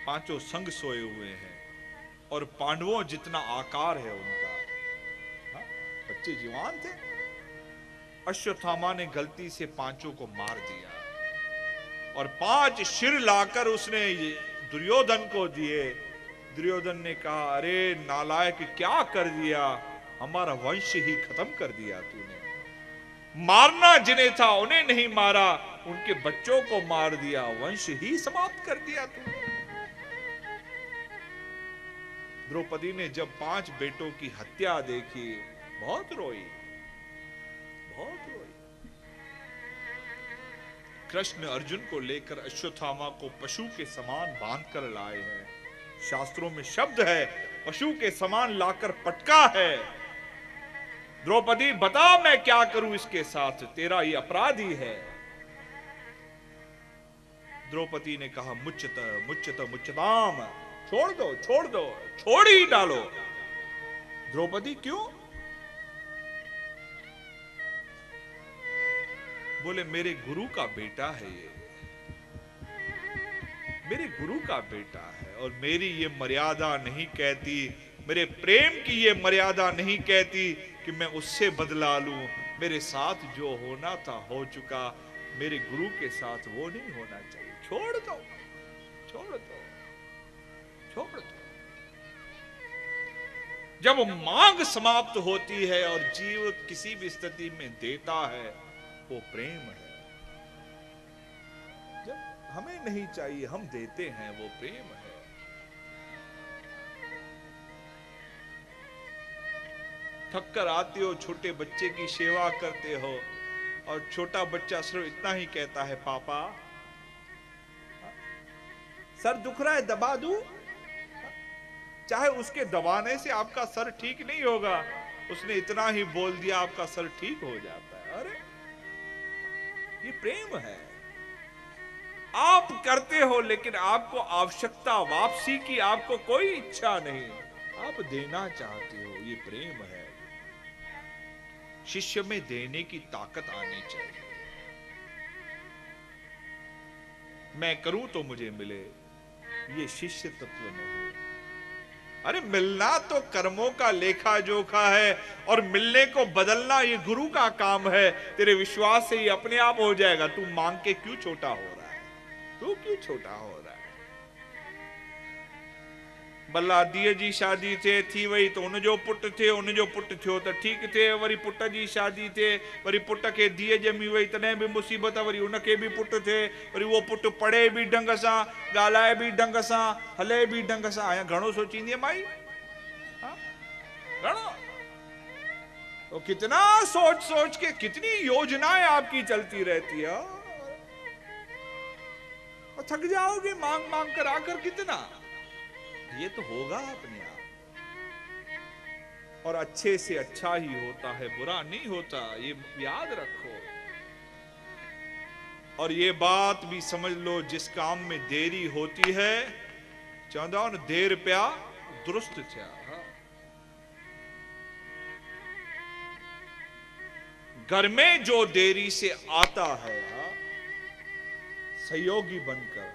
5 संग सोए हुए हैं और पांडवों जितना आकार है उनका। बच्चे जवान थे। अश्वत्थामा ने गलती से 5 को मार दिया और 5 सिर लाकर उसने दुर्योधन को दिए। दुर्योधन ने कहा अरे नालायक क्या कर दिया, हमारा वंश ही खत्म कर दिया तूने। मारना जिन्हें था उन्हें नहीं मारा, उनके बच्चों को मार दिया, वंश ही समाप्त कर दिया तूने। द्रौपदी ने जब 5 बेटों की हत्या देखी, बहुत रोई, बहुत रोई। कृष्ण अर्जुन को लेकर अश्वत्थामा को पशु के समान बांध कर लाए हैं। शास्त्रों में शब्द है, पशु के समान लाकर पटका है। द्रौपदी बता मैं क्या करूं इसके साथ, तेरा ये अपराधी है। द्रौपदी ने कहा मुच्यत मुच्यत मुच्यताम, छोड़ दो, छोड़ दो, छोड़ ही डालो। द्रौपदी क्यों? बोले मेरे गुरु का बेटा है ये, मेरे गुरु का बेटा है, और मेरी ये मर्यादा नहीं कहती, मेरे प्रेम की ये मर्यादा नहीं कहती कि मैं उससे बदला लूं। मेरे साथ जो होना था हो चुका, मेरे गुरु के साथ वो नहीं होना चाहिए। छोड़ दो, छोड़ दो, छोड़ दो। जब मांग समाप्त होती है और जीव किसी भी स्थिति में देता है, वो प्रेम है। जब हमें नहीं चाहिए हम देते हैं, वो प्रेम है। थक कर आते हो, छोटे बच्चे की सेवा करते हो, और छोटा बच्चा सिर्फ इतना ही कहता है पापा सर दुख रहा है दबा दूं। चाहे उसके दबाने से आपका सर ठीक नहीं होगा, उसने इतना ही बोल दिया आपका सर ठीक हो जाता है। अरे ये प्रेम है। आप करते हो लेकिन आपको आवश्यकता वापसी की आपको कोई इच्छा नहीं, आप देना चाहते हो, ये प्रेम है। शिष्य में देने की ताकत आनी चाहिए। मैं करूं तो मुझे मिले, ये शिष्य तत्व नहीं। अरे मिलना तो कर्मों का लेखा जोखा है, और मिलने को बदलना ये गुरु का काम है। तेरे विश्वास से ये अपने आप हो जाएगा। तू मांग के क्यों छोटा हो रहा है? तू क्यों छोटा हो रहा है? भला धीअ जी शादी थी वई तो उन जो पुट थे, उन जो पुट थियो तो ठीक थे, वरी पुट जी शादी थे, वरी पुट के धीअ ॼमी वई तॾहिं बि मुसीबत, वरी उनखे बि पुट थे, वरी उहो पुट पढ़े बि ढंग सां, ॻाल्हाए बि ढंग सां, हले बि ढंग सां। आया घणो सोचींदी है माई? घणो? तो कितना सोच सोच के कितनी योजनाएं आपकी चलती रहती है, और थक जाओगे मांग मांग कर आकर कितना। ये तो होगा अपने आप, और अच्छे से अच्छा ही होता है, बुरा नहीं होता, ये याद रखो। और ये बात भी समझ लो, जिस काम में देरी होती है, चवंदा न देर पिया दुरुस्त थिया। घर में जो देरी से आता है, सहयोगी बनकर,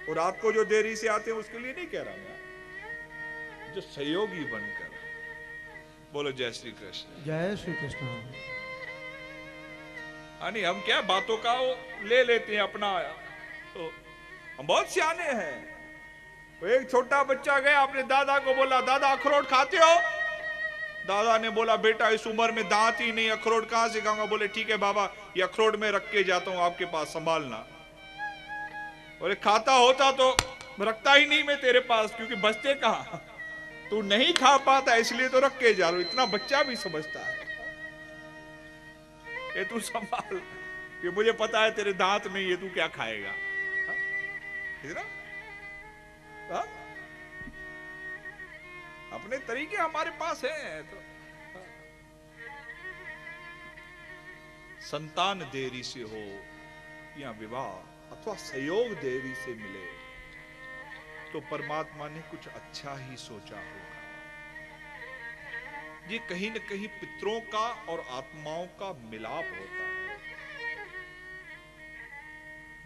और आपको जो देरी से आते हैं उसके लिए नहीं कह रहा मैं, जो सहयोगी बनकर। बोलो जय श्री कृष्ण। जय श्री कृष्ण। हम क्या बातों का ले लेते हैं अपना, तो हम बहुत सियाने हैं। तो एक छोटा बच्चा गया, अपने दादा को बोला दादा अखरोट खाते हो? दादा ने बोला बेटा इस उम्र में दांत ही नहीं, अखरोट कहां से खाऊंगा? बोले ठीक है बाबा, ये अखरोट में रख के जाता हूं आपके पास, संभालना। बोले खाता होता तो रखता ही नहीं मैं तेरे पास, क्योंकि बचते कहां, तू नहीं खा पाता इसलिए तो रख के जा रहा हूं। इतना बच्चा भी समझता है। ये तू संभाल, ये मुझे पता है तेरे दांत नहीं है, तू क्या खाएगा? हा? अपने तरीके हमारे पास हैं। तो संतान देरी से हो या विवाह अथवा सहयोग देरी से मिले, तो परमात्मा ने कुछ अच्छा ही सोचा होगा। ये कहीं न कहीं पितरों का और आत्माओं का मिलाप होता है,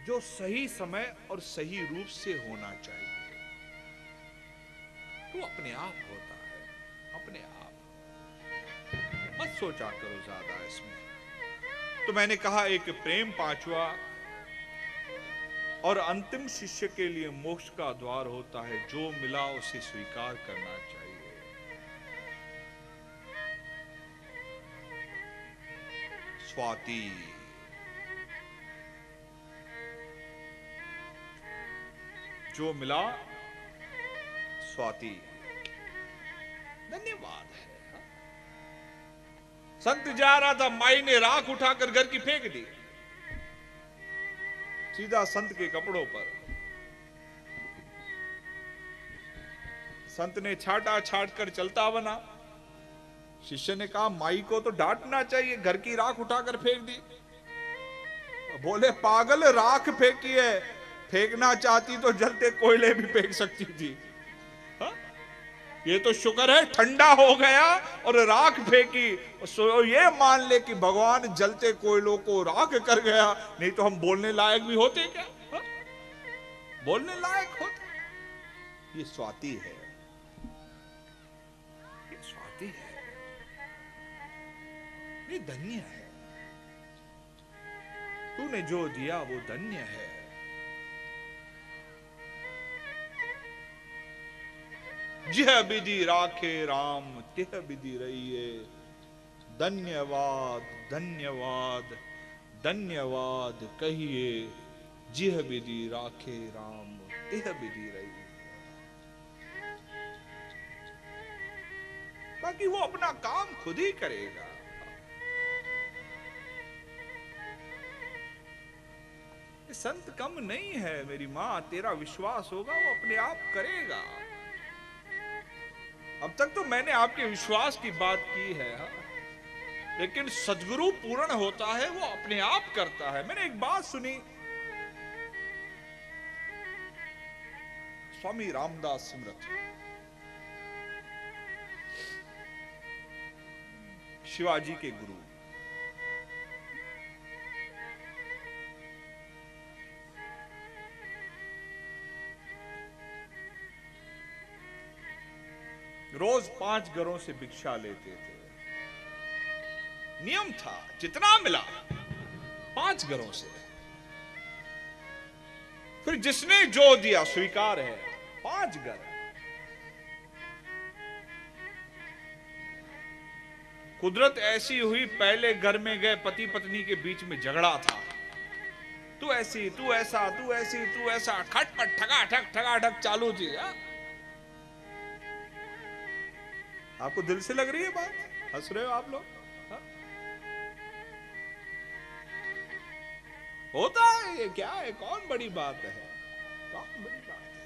जो सही समय और सही रूप से होना चाहिए, तो अपने आप होता है, अपने आप। मत सोचा करो ज्यादा इसमें। तो मैंने कहा एक प्रेम पांचवा, और अंतिम शिष्य के लिए मोक्ष का द्वार होता है, जो मिला उसे स्वीकार करना चाहिए। स्वाति। जो मिला स्वाति, धन्यवाद है। संत जा रहा था, माई ने राख उठाकर घर की फेंक दी, सीधा संत के कपड़ों पर। संत ने छाटा, छाट कर चलता बना। शिष्य ने कहा, माई को तो डांटना चाहिए, घर की राख उठाकर फेंक दी। बोले, पागल, राख फेंकी है, फेंकना चाहती तो जलते कोयले भी फेंक सकती थी। हा? ये तो शुक्र है ठंडा हो गया और राख फेंकी, सो ये मान ले कि भगवान जलते कोयलों को राख कर गया, नहीं तो हम बोलने लायक भी होते क्या? हा? बोलने लायक होते। ये स्वाति है, ये स्वाति है, ये धन्य है। तूने जो दिया वो धन्य है। जिह विधि राखे राम तिह विधि रहिए। धन्यवाद धन्यवाद धन्यवाद कहिए, जिह विधि राखे राम तिह विधि रहिए। बाकी वो अपना काम खुद ही करेगा। संत कम नहीं है मेरी मां, तेरा विश्वास होगा वो अपने आप करेगा। अब तक तो मैंने आपके विश्वास की बात की है, लेकिन सद्गुरु पूर्ण होता है, वो अपने आप करता है। मैंने एक बात सुनी, स्वामी रामदास स्मृत, शिवाजी के गुरु, रोज 5 घरों से भिक्षा लेते थे। नियम था, जितना मिला 5 घरों से। फिर जिसने जो दिया स्वीकार है, 5 घर। कुदरत ऐसी हुई, पहले घर में गए, पति पत्नी के बीच में झगड़ा था। तू ऐसी, तू ऐसा, तू ऐसी, तू ऐसा, खटपट ठगाठक चालू थी। आपको दिल से लग रही है बात? हंस रहे हो आप लोग? होता है ये, क्या है, कौन बड़ी बात है, कौन बड़ी बात है?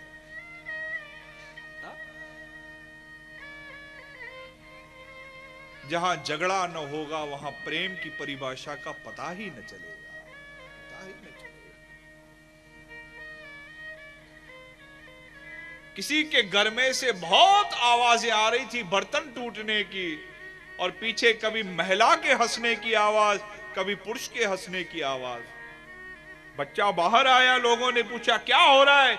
जहां झगड़ा न होगा वहां प्रेम की परिभाषा का पता ही न चलेगा, पता ही न चलेगा। किसी के घर में से बहुत आवाजें आ रही थी बर्तन टूटने की, और पीछे कभी महिला के हंसने की आवाज, कभी पुरुष के हंसने की आवाज। बच्चा बाहर आया, लोगों ने पूछा क्या हो रहा है?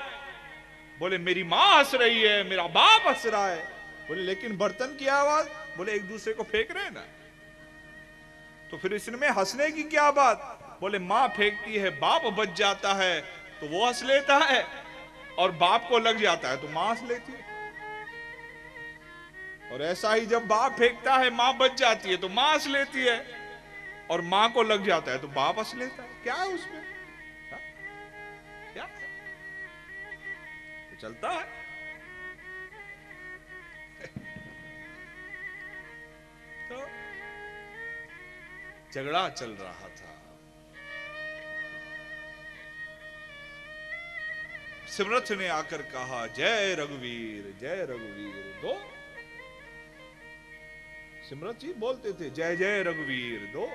बोले मेरी मां हंस रही है, मेरा बाप हंस रहा है। बोले लेकिन बर्तन की आवाज? बोले एक दूसरे को फेंक रहे हैं ना। तो फिर इसमें हंसने की क्या बात? बोले मां फेंकती है, बाप बच जाता है तो वो हंस लेता है, और बाप को लग जाता है तो मां हंस लेती है। और ऐसा ही जब बाप फेंकता है, मां बच जाती है तो मां हंस लेती है, और मां को लग जाता है तो बाप हंस लेता है। क्या है उसमें? क्या तो चलता है। तो झगड़ा चल रहा था। सिमरथ ने आकर कहा जय रघुवीर, जय रघुवीर। दो सिमरथ जी बोलते थे जय जय रघुवीर दो।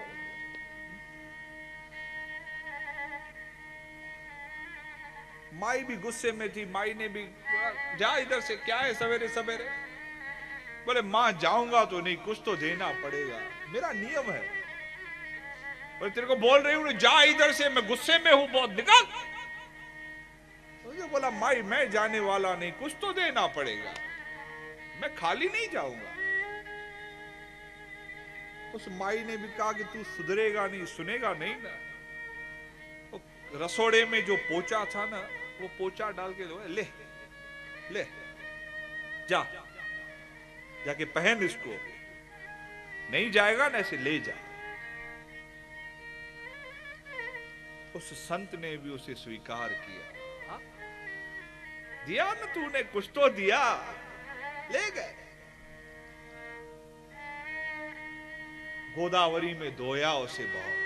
माई भी गुस्से में थी, माई ने भी जा इधर से, क्या है सवेरे सवेरे? बोले मां जाऊंगा तो नहीं, कुछ तो देना पड़ेगा, मेरा नियम है। बोले तेरे को बोल रही हूं जा इधर से, मैं गुस्से में हूं बहुत, निकल। मुझे बोला माई मैं जाने वाला नहीं, कुछ तो देना पड़ेगा, मैं खाली नहीं जाऊंगा। उस माई ने भी कहा कि तू सुधरेगा नहीं, सुनेगा नहीं ना। तो रसोड़े में जो पोचा था ना, वो पोचा डाल के दो, ले ले जा, जाके पहन इसको, नहीं जाएगा ना ऐसे ले जा। उस संत ने भी उसे स्वीकार किया। हा? दिया ना तूने, कुछ तो दिया, ले गए। गोदावरी में धोया उसे बहुत।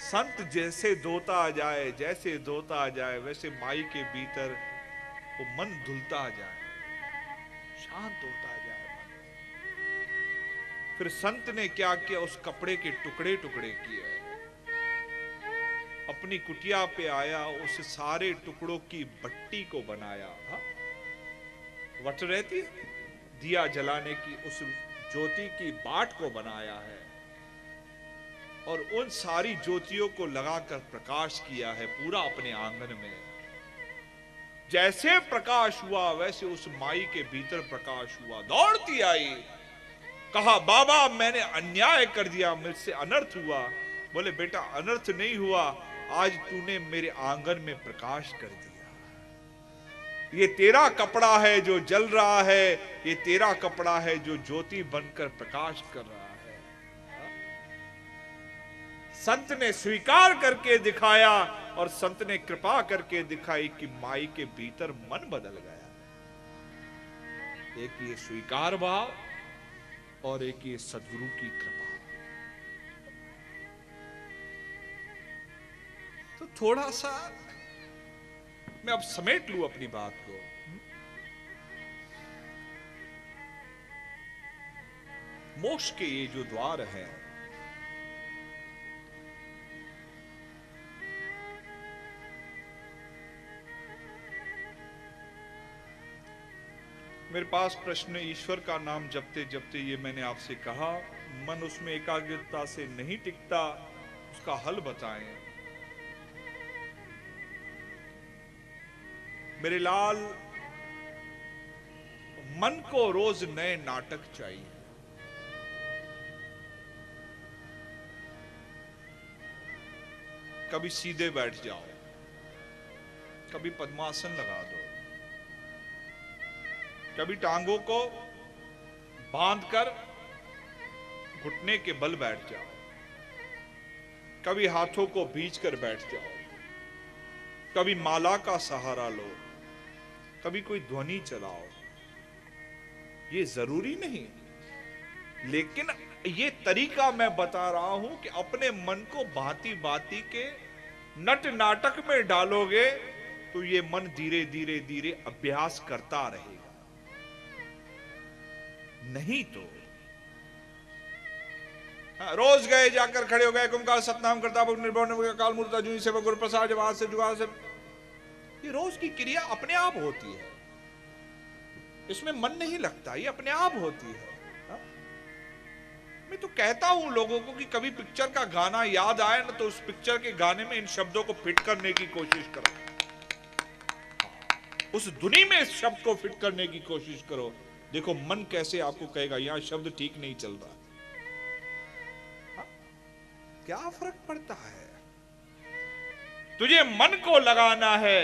संत जैसे धोता जाए, जैसे धोता जाए, वैसे माई के भीतर वो मन धुलता जाए, शांत होता जाए मन। फिर संत ने क्या किया, उस कपड़े के टुकड़े टुकड़े किए, अपनी कुटिया पे आया, उस सारे टुकड़ों की भट्टी को बनाया। हा? वट रहती दिया जलाने की, उस ज्योति की बाट को बनाया है और उन सारी ज्योतियों को लगाकर प्रकाश किया है पूरा अपने आंगन में। जैसे प्रकाश हुआ वैसे उस माई के भीतर प्रकाश हुआ। दौड़ती आई, कहा बाबा मैंने अन्याय कर दिया, मुझसे अनर्थ हुआ। बोले बेटा अनर्थ नहीं हुआ, आज तूने मेरे आंगन में प्रकाश कर दिया। ये तेरा कपड़ा है जो जल रहा है, ये तेरा कपड़ा है जो ज्योति बनकर प्रकाश कर रहा है। संत ने स्वीकार करके दिखाया और संत ने कृपा करके दिखाई कि माई के भीतर मन बदल गया। एक ये स्वीकार भाव और एक ये सद्गुरु की कृपा। तो थोड़ा सा मैं अब समेट लूं अपनी बात को। मोक्ष के ये जो द्वार है, मेरे पास प्रश्न ईश्वर का नाम जपते जपते ये मैंने आपसे कहा, मन उसमें एकाग्रता से नहीं टिकता, उसका हल बताएं। मेरे लाल, मन को रोज नए नाटक चाहिए। कभी सीधे बैठ जाओ, कभी पद्मासन लगा दो, कभी टांगों को बांधकर घुटने के बल बैठ जाओ, कभी हाथों को बीच कर बैठ जाओ, कभी माला का सहारा लो, कभी कोई ध्वनि चलाओ। ये जरूरी नहीं, लेकिन ये तरीका मैं बता रहा हूं कि अपने मन को भांति भांति के नट नाटक में डालोगे तो ये मन धीरे धीरे धीरे अभ्यास करता रहेगा। नहीं तो रोज गए, जाकर खड़े हो गए, कुमकार सतनाम करता निर्भर काल मूर्ता जूही से गुरु प्रसाद जवाब से जुगाड़ से, ये रोज की क्रिया अपने आप होती है, इसमें मन नहीं लगता, ये अपने आप होती है। हा? मैं तो कहता हूं लोगों को कि कभी पिक्चर का गाना याद आए ना तो उस पिक्चर के गाने में इन शब्दों को फिट करने की कोशिश करो, उस धुनी में इस शब्द को फिट करने की कोशिश करो। देखो मन कैसे आपको कहेगा यहां शब्द ठीक नहीं चल रहा। हा? क्या फर्क पड़ता है? तुझे मन को लगाना है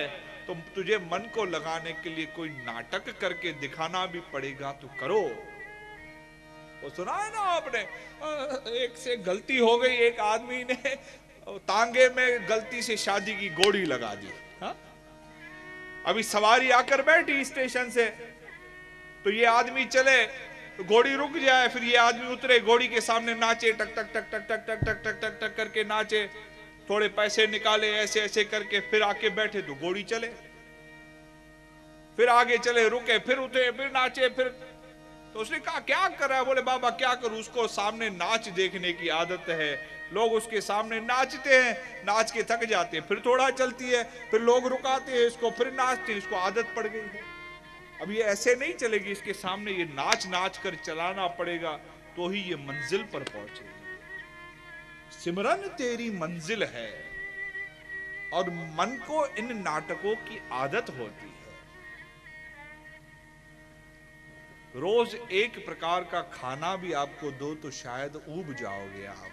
तो तुझे मन को लगाने के लिए कोई नाटक करके दिखाना भी पड़ेगा तो करो। वो सुना है ना आपने, एक से गलती हो गई, एक आदमी ने तांगे में गलती से शादी की घोड़ी लगा दी। हा? अभी सवारी आकर बैठी स्टेशन से, तो ये आदमी चले तो घोड़ी रुक जाए, फिर ये आदमी उतरे, घोड़ी के सामने नाचे, टक टक टक टक टक टक टक टक टक टक करके नाचे, थोड़े पैसे निकाले ऐसे ऐसे करके, फिर आके बैठे तो घोड़ी चले, फिर आगे चले, रुके, फिर उतरे, फिर नाचे, फिर तो उसने कहा क्या कर रहा है? बोले बाबा क्या करूं, उसको सामने नाच देखने की आदत है, लोग उसके सामने नाचते हैं, नाच के थक जाते हैं, फिर थोड़ा चलती है, फिर लोग रुकाते हैं इसको, फिर नाचते हैं, इसको आदत पड़ गई है। अब ये ऐसे नहीं चलेगी, इसके सामने ये नाच नाच कर चलाना पड़ेगा तो ही ये मंजिल पर पहुंचेगी। सिमरन तेरी मंजिल है, और मन को इन नाटकों की आदत होती है। रोज एक प्रकार का खाना भी आपको दो तो शायद ऊब जाओगे आप।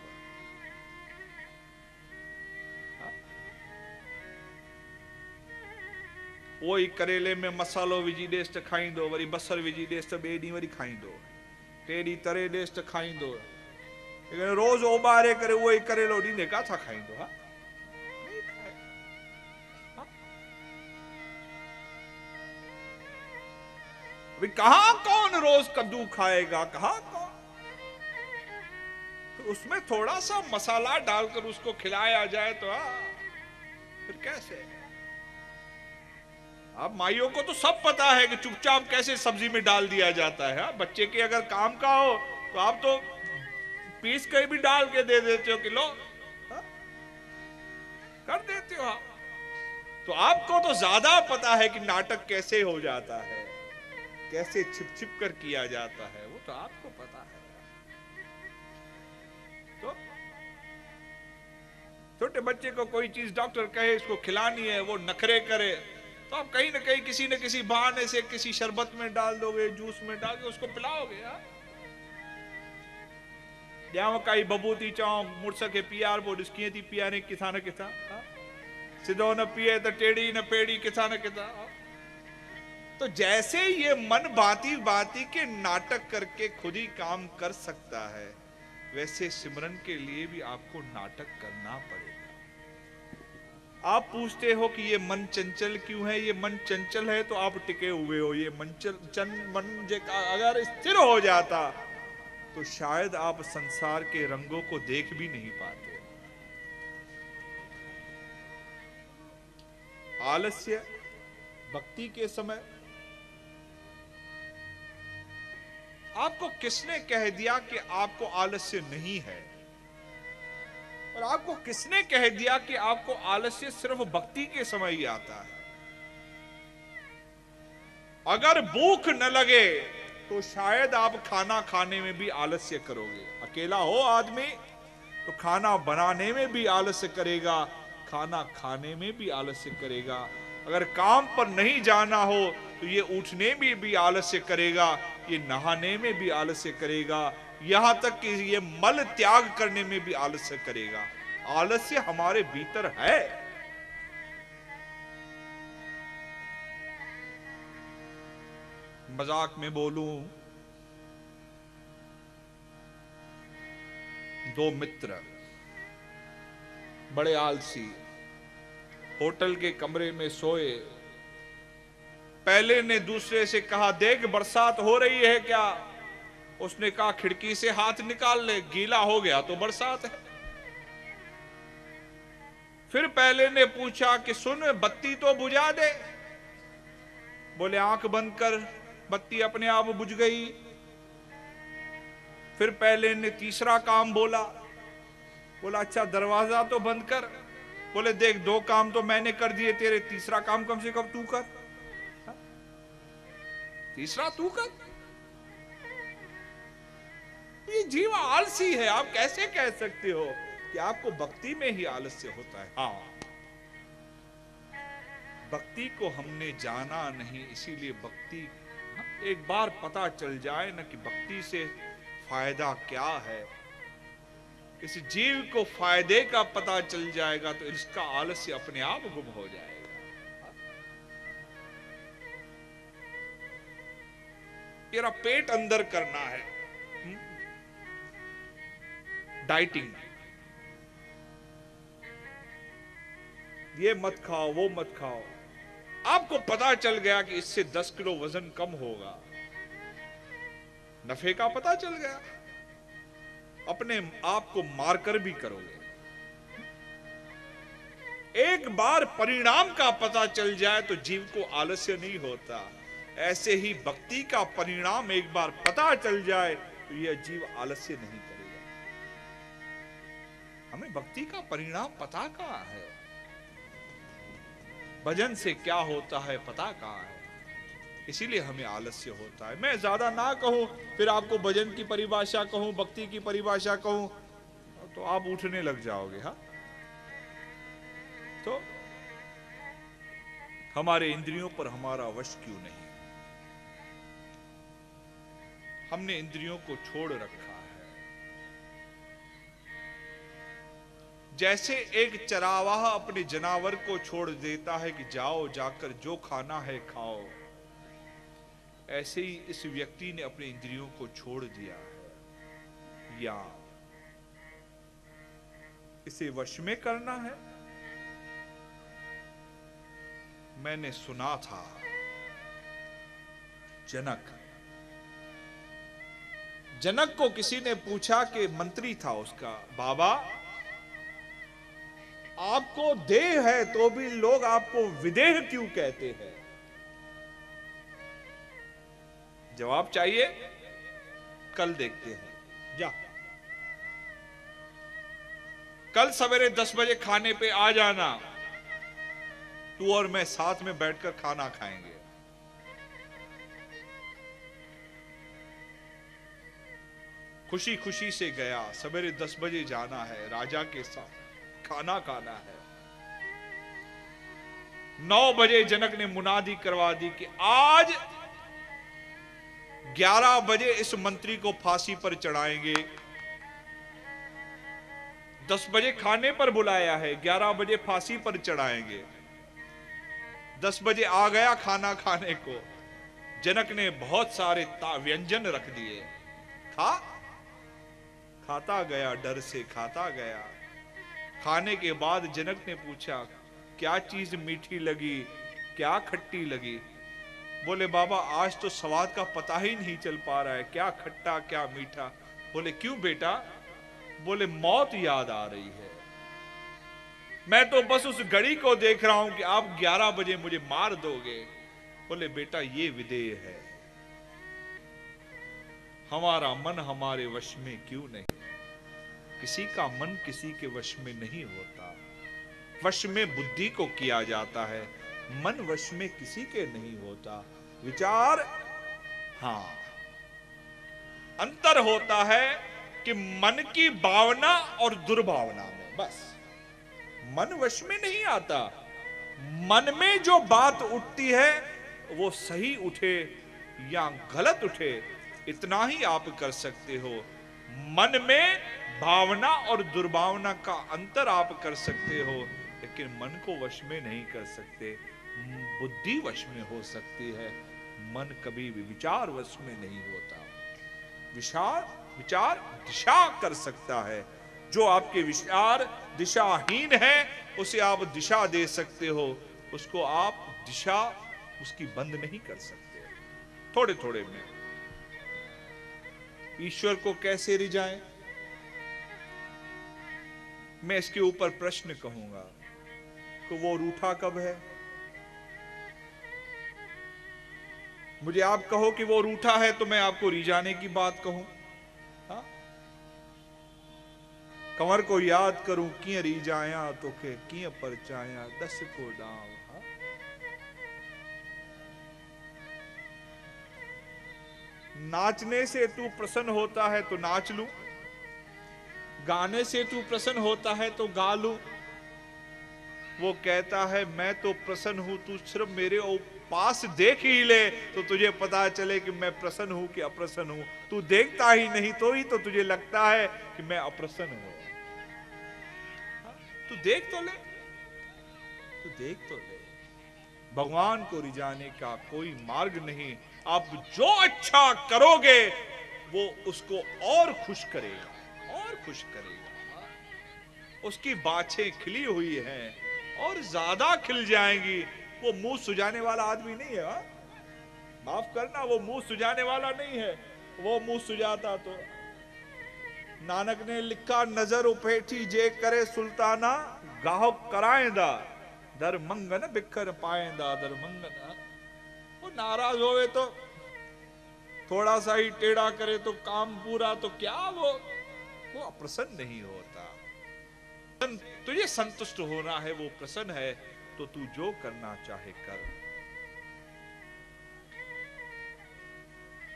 वही करेले में मसालो विझी देस त खाईंदो, वरी बसर विझी देस त ॿिए ॾींहुं वरी खाईंदो, टे ॾींहुं तरे देस त खाईंदो, लेकिन रोज ओबारे करे वो एक करेलो नहीं देखा था खाई दो। अभी कहां कौन रोज कद्दू खाएगा, कहां कौन। तो उसमें थोड़ा सा मसाला डालकर उसको खिलाया जाए तो फिर कैसे। अब माइयों को तो सब पता है कि चुपचाप कैसे सब्जी में डाल दिया जाता है। बच्चे के अगर काम का हो तो आप तो पीस के भी डाल के दे देते हो कि लो, कर देते हो आप। तो आपको तो ज्यादा पता है कि नाटक कैसे हो जाता है, कैसे छिप छिप कर किया जाता है, वो तो आपको पता है। तो छोटे बच्चे को कोई चीज डॉक्टर कहे इसको खिलानी है, वो नखरे करे, तो आप कहीं ना कहीं किसी न किसी बहाने से किसी शरबत में डाल दोगे, जूस में डाल के उसको पिलाओगे। ॼाव काई बबूती चाओ मुड़स के पियार वो ॾिस थी पियारे किथा न किथा, सिधो न पिए तो टेढ़ी न पेड़ी किथा न किथा। तो जैसे ये मन बाती बाती के नाटक करके खुद ही काम कर सकता है, वैसे सिमरन के लिए भी आपको नाटक करना पड़ेगा। आप पूछते हो कि ये मन चंचल क्यों है। ये मन चंचल है तो आप टिके हुए हो। ये मन अगर स्थिर हो जाता तो शायद आप संसार के रंगों को देख भी नहीं पाते। आलस्य भक्ति के समय आपको किसने कह दिया कि आपको आलस्य नहीं है, और आपको किसने कह दिया कि आपको आलस्य सिर्फ भक्ति के समय ही आता है। अगर भूख न लगे तो शायद आप खाना खाने में भी आलस्य करोगे। अकेला हो आदमी तो खाना बनाने में भी आलस्य करेगा, खाना खाने में भी आलस्य करेगा। अगर काम पर नहीं जाना हो तो ये उठने में भी आलस्य करेगा, ये नहाने में भी आलस्य करेगा, यहां तक कि ये मल त्याग करने में भी आलस्य करेगा। आलस्य हमारे भीतर है। मजाक में बोलूं, दो मित्र बड़े आलसी होटल के कमरे में सोए। पहले ने दूसरे से कहा, देख बरसात हो रही है क्या? उसने कहा, खिड़की से हाथ निकाल ले, गीला हो गया तो बरसात है। फिर पहले ने पूछा कि सुन बत्ती तो बुझा दे। बोले आंख बंद कर, बत्ती अपने आप बुझ गई। फिर पहले ने तीसरा काम बोला, अच्छा दरवाजा तो बंद कर। बोले देख दो काम तो मैंने कर दिए तेरे, तीसरा काम कम से कम तू कर, तीसरा तू कर। ये जीव आलसी है। आप कैसे कह सकते हो कि आपको भक्ति में ही आलस्य होता है? हाँ, भक्ति को हमने जाना नहीं, इसीलिए भक्ति एक बार पता चल जाए ना कि भक्ति से फायदा क्या है, इस जीव को फायदे का पता चल जाएगा तो इसका आलस्य अपने आप गुम हो जाएगा। तेरा पेट अंदर करना है, डाइटिंग, ये मत खाओ वो मत खाओ। आपको पता चल गया कि इससे 10 किलो वजन कम होगा, नफे का पता चल गया, अपने आप को मारकर भी करोगे। एक बार परिणाम का पता चल जाए तो जीव को आलस्य नहीं होता। ऐसे ही भक्ति का परिणाम एक बार पता चल जाए तो यह जीव आलस्य नहीं करेगा। हमें भक्ति का परिणाम पता कहां है, भजन से क्या होता है पता कहां है, इसीलिए हमें आलस्य होता है। मैं ज्यादा ना कहूं, फिर आपको भजन की परिभाषा कहूं, भक्ति की परिभाषा कहूं तो आप उठने लग जाओगे। हाँ, तो हमारे इंद्रियों पर हमारा वश क्यों नहीं? हमने इंद्रियों को छोड़ रखा है। जैसे एक चरावाह अपने जानवर को छोड़ देता है कि जाओ जाकर जो खाना है खाओ, ऐसे ही इस व्यक्ति ने अपने इंद्रियों को छोड़ दिया है। या इसे वश में करना है। मैंने सुना था जनक को किसी ने पूछा कि मंत्री था उसका, बाबा आपको देह है तो भी लोग आपको विदेह क्यों कहते हैं? जवाब चाहिए? कल देखते हैं। जा, कल सवेरे 10 बजे खाने पे आ जाना। तू और मैं साथ में बैठकर खाना खाएंगे। खुशी खुशी से गया। सवेरे 10 बजे जाना है, राजा के साथ खाना खाना है। 9 बजे जनक ने मुनादी करवा दी कि आज 11 बजे इस मंत्री को फांसी पर चढ़ाएंगे। 10 बजे खाने पर बुलाया है, 11 बजे फांसी पर चढ़ाएंगे। 10 बजे आ गया खाना खाने को। जनक ने बहुत सारे व्यंजन रख दिए। खाता गया, डर से खाता गया। खाने के बाद जनक ने पूछा क्या चीज मीठी लगी, क्या खट्टी लगी? बोले बाबा आज तो स्वाद का पता ही नहीं चल पा रहा है, क्या खट्टा क्या मीठा। बोले क्यों बेटा? बोले मौत याद आ रही है। मैं तो बस उस घड़ी को देख रहा हूं कि आप 11 बजे मुझे मार दोगे। बोले बेटा ये विदेह है, हमारा मन हमारे वश में क्यों नहीं? किसी का मन किसी के वश में नहीं होता। वश में बुद्धि को किया जाता है, मन वश में किसी के नहीं होता। विचार, हाँ, अंतर होता है कि मन की भावना और दुर्भावना में। बस मन वश में नहीं आता। मन में जो बात उठती है वो सही उठे या गलत उठे, इतना ही आप कर सकते हो। मन में भावना और दुर्भावना का अंतर आप कर सकते हो, लेकिन मन को वश में नहीं कर सकते। बुद्धि वश में हो सकती है, मन कभी भी विचार वश में नहीं होता। विचार दिशा कर सकता है। जो आपके विचार दिशाहीन है उसे आप दिशा दे सकते हो, उसको आप दिशा उसकी बंद नहीं कर सकते। थोड़े थोड़े में ईश्वर को कैसे रिझाएं? मैं इसके ऊपर प्रश्न कहूंगा कि वो रूठा कब है? मुझे आप कहो कि वो रूठा है तो मैं आपको रिझाने की बात कहूं। हाँ? कंवर को याद करूं किए रिझाया तो के किए परचाया 10 को डाव। हाँ? नाचने से तू प्रसन्न होता है तो नाच लूं, गाने से तू प्रसन्न होता है तो गा लूं। वो कहता है मैं तो प्रसन्न हूं, तू सिर्फ मेरे पास देख ही ले तो तुझे पता चले कि मैं प्रसन्न हूं कि अप्रसन्न हूं। तू देखता ही नहीं तो ही तो तुझे लगता है कि मैं अप्रसन्न हूं। तू देख तो ले, तू देख तो ले। भगवान को रिझाने का कोई मार्ग नहीं। आप जो अच्छा करोगे वो उसको और खुश करेगा, और खुश करेगा। उसकी बाछें खिली हुई हैं और ज्यादा खिल जाएंगी। वो मुंह सुजाने वाला आदमी नहीं है। माफ करना, वो मुंह सुजाने वाला नहीं है। वो मुंह सुजाता तो नानक ने लिखा नजर उपेठी जे करे सुल्ताना गाहो कराएंदा दर मंगन बिखर पाएंदा दर मंगन। वो नाराज होवे तो थोड़ा सा ही टेढ़ा करे तो काम पूरा, तो क्या वो अप्रसन्न नहीं होता। तुझे संतुष्ट होना है, वो प्रसन्न है तो तू जो करना चाहे कर।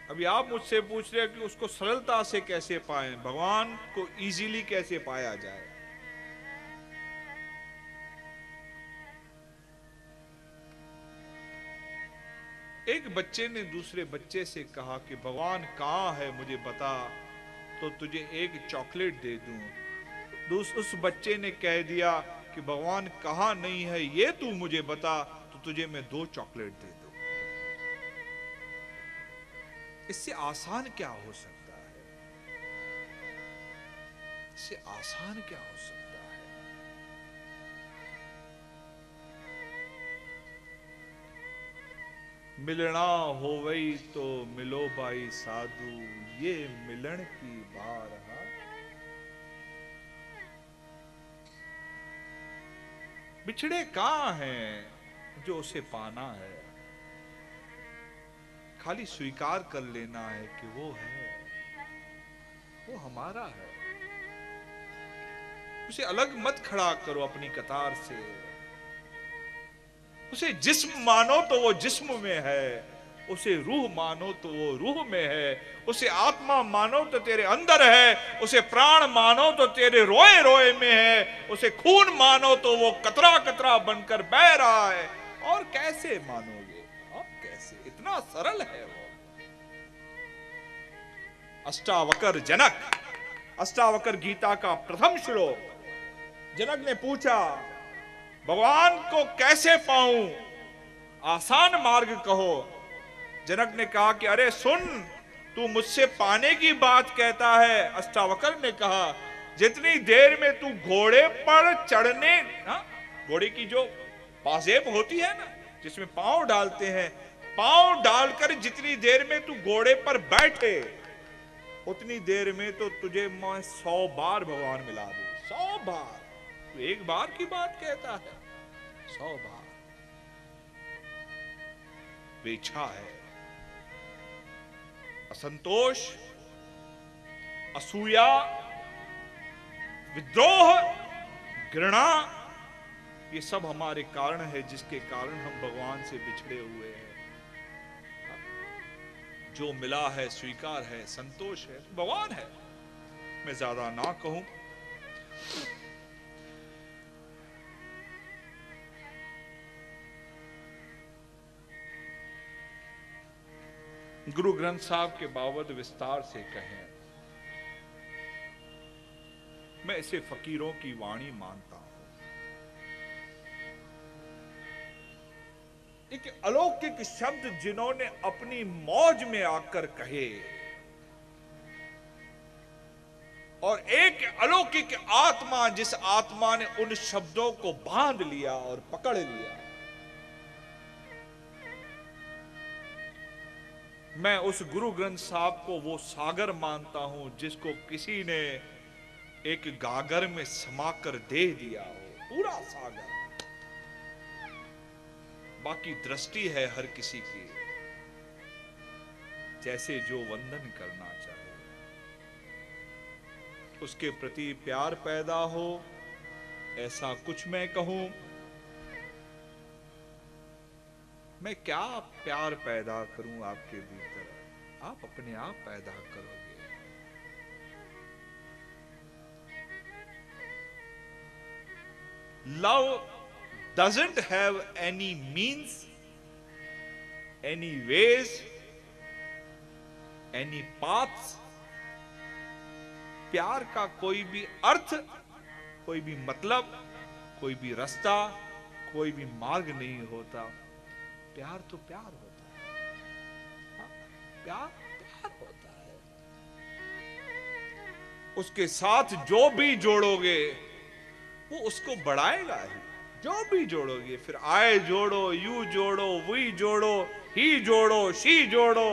अभी आप मुझसे पूछ रहे हैं कि उसको सरलता से कैसे पाएं, भगवान को इजीली कैसे पाया जाए। एक बच्चे ने दूसरे बच्चे से कहा कि भगवान कहाँ है मुझे बता तो तुझे एक चॉकलेट दे दूं। उस बच्चे ने कह दिया कि भगवान कहाँ नहीं है ये तू मुझे बता तो तुझे मैं 2 चॉकलेट दे दूं। इससे आसान क्या हो सकता है? इससे आसान क्या हो सकता है? मिलना हो वही तो मिलो भाई साधु, ये मिलन की बार है। बिछड़े कहां हैं जो उसे पाना है, खाली स्वीकार कर लेना है कि वो है, वो हमारा है। उसे अलग मत खड़ा करो अपनी कतार से। उसे जिस्म मानो तो वो जिस्म में है, उसे रूह मानो तो वो रूह में है, उसे आत्मा मानो तो तेरे अंदर है, उसे प्राण मानो तो तेरे रोए रोए में है, उसे खून मानो तो वो कतरा कतरा बनकर बह रहा है। और कैसे मानोगे, और कैसे, इतना सरल है वो। अष्टावकर जनक, अष्टावकर गीता का प्रथम श्लोक। जनक ने पूछा भगवान को कैसे पाऊं, आसान मार्ग कहो। जनक ने कहा कि अरे सुन, तू मुझसे पाने की बात कहता है। अष्टावकर ने कहा जितनी देर में तू घोड़े पर चढ़ने, घोड़े की जो पाजेब होती है ना, जिसमें पांव डालते हैं, पांव डालकर जितनी देर में तू घोड़े पर बैठे, उतनी देर में तो तुझे मैं 100 बार भगवान मिला दूं। 100 बार, तू एक बार की बात कहता है, 100 बार। बेचा है असंतोष, असूया, विद्रोह, घृणा, ये सब हमारे कारण है जिसके कारण हम भगवान से बिछड़े हुए हैं। जो मिला है स्वीकार है, संतोष है, भगवान है। मैं ज्यादा ना कहूं। गुरु ग्रंथ साहब के बाबत विस्तार से कहें, मैं इसे फकीरों की वाणी मानता हूं। एक अलौकिक शब्द जिन्होंने अपनी मौज में आकर कहे, और एक अलौकिक आत्मा जिस आत्मा ने उन शब्दों को बांध लिया और पकड़ लिया। मैं उस गुरु ग्रंथ साहब को वो सागर मानता हूं जिसको किसी ने एक गागर में समाकर दे दिया हो, पूरा सागर। बाकी दृष्टि है हर किसी की, जैसे जो वंदन करना चाहे, उसके प्रति प्यार पैदा हो, ऐसा कुछ मैं कहूं। मैं क्या प्यार पैदा करूं आपके भीतर, आप अपने आप पैदा करोगे। Love doesn't have any means, any ways, any paths। प्यार का कोई भी अर्थ, कोई भी मतलब, कोई भी रास्ता, कोई भी मार्ग नहीं होता। प्यार तो प्यार होता है, प्यार प्यार होता है। उसके साथ जो भी जोड़ोगे वो उसको बढ़ाएगा ही। जो भी जोड़ोगे, फिर आए जोड़ो, यू जोड़ो, वी जोड़ो, ही जोड़ो, शी जोड़ो,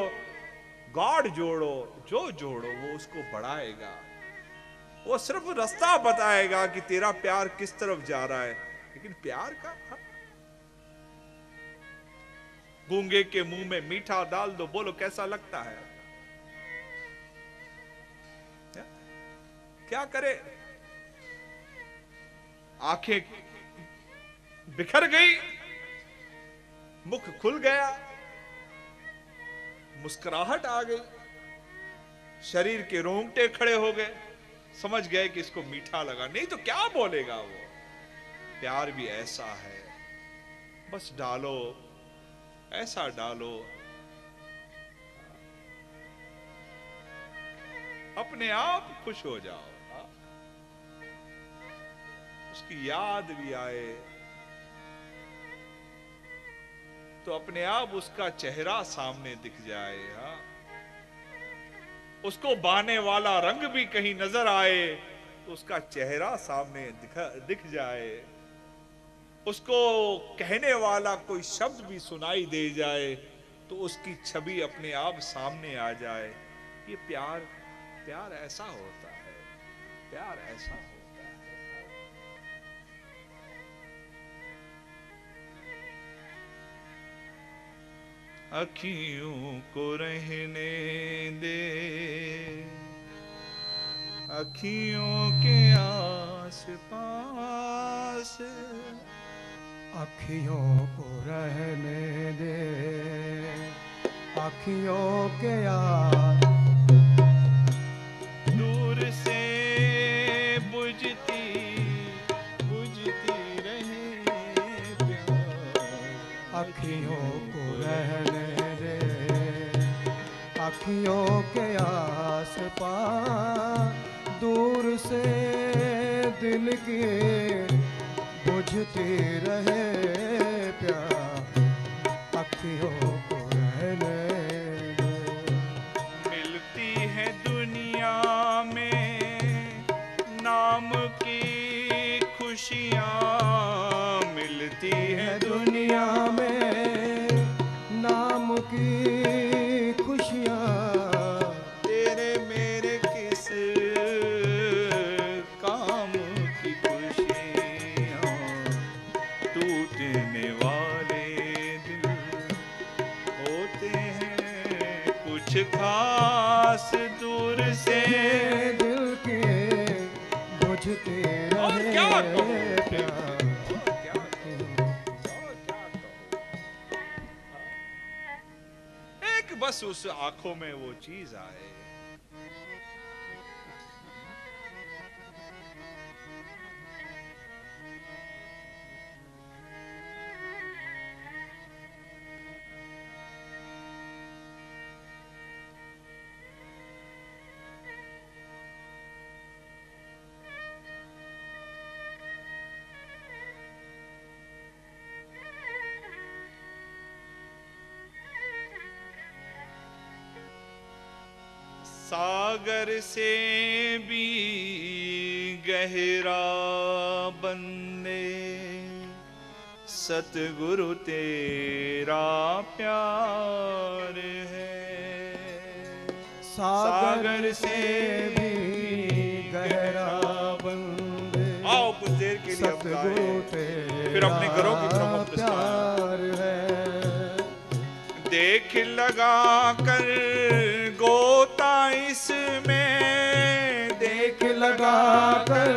गॉड जोड़ो, जो जोड़ो वो उसको बढ़ाएगा। वो सिर्फ रास्ता बताएगा कि तेरा प्यार किस तरफ जा रहा है, लेकिन प्यार का, गूंगे के मुंह में मीठा डाल दो, बोलो कैसा लगता है। क्या करे, आंखें बिखर गई, मुख खुल गया, मुस्कुराहट आ गई, शरीर के रोंगटे खड़े हो गए, समझ गए कि इसको मीठा लगा। नहीं तो क्या बोलेगा वो। प्यार भी ऐसा है, बस डालो, ऐसा डालो, अपने आप खुश हो जाओ। उसकी याद भी आए तो अपने आप उसका चेहरा सामने दिख जाए। हाँ, उसको बाने वाला रंग भी कहीं नजर आए तो उसका चेहरा सामने दिख जाए। उसको कहने वाला कोई शब्द भी सुनाई दे जाए तो उसकी छवि अपने आप सामने आ जाए। ये प्यार, प्यार ऐसा होता है, प्यार ऐसा होता है। अखियों को रहने दे, अखियों के आस पास, अखियों को रहने दे, अखियों के आस, दूर से बुझती बुझती रहे प्यार। अखियों को रहने दे, अखियों के आस पास, दूर से दिल की बुझती रहे प्यार। अखियों को रहने दे। मिलती है दुनिया में नाम की खुशियाँ, मिलती है दुनिया में नाम की खुशियाँ, तेरे मेरे किस काम की खुशियाँ। टूटने वाले दिल होते हैं कुछ खास, दूर से दिल के बुझते और रहे क्या कहूं? प्यार। एक बस उस आंखों में वो चीज आए। सागर से भी गहरा बंदे, सतगुरु तेरा प्यार है। सागर से भी गहरा बंदे, आओ कुछ देर के लिए हम सतगुरु गाएं, फिर अपने घरों की तरफ हम प्यार है। देख लगा कर गोता इसमें, देख लगा कर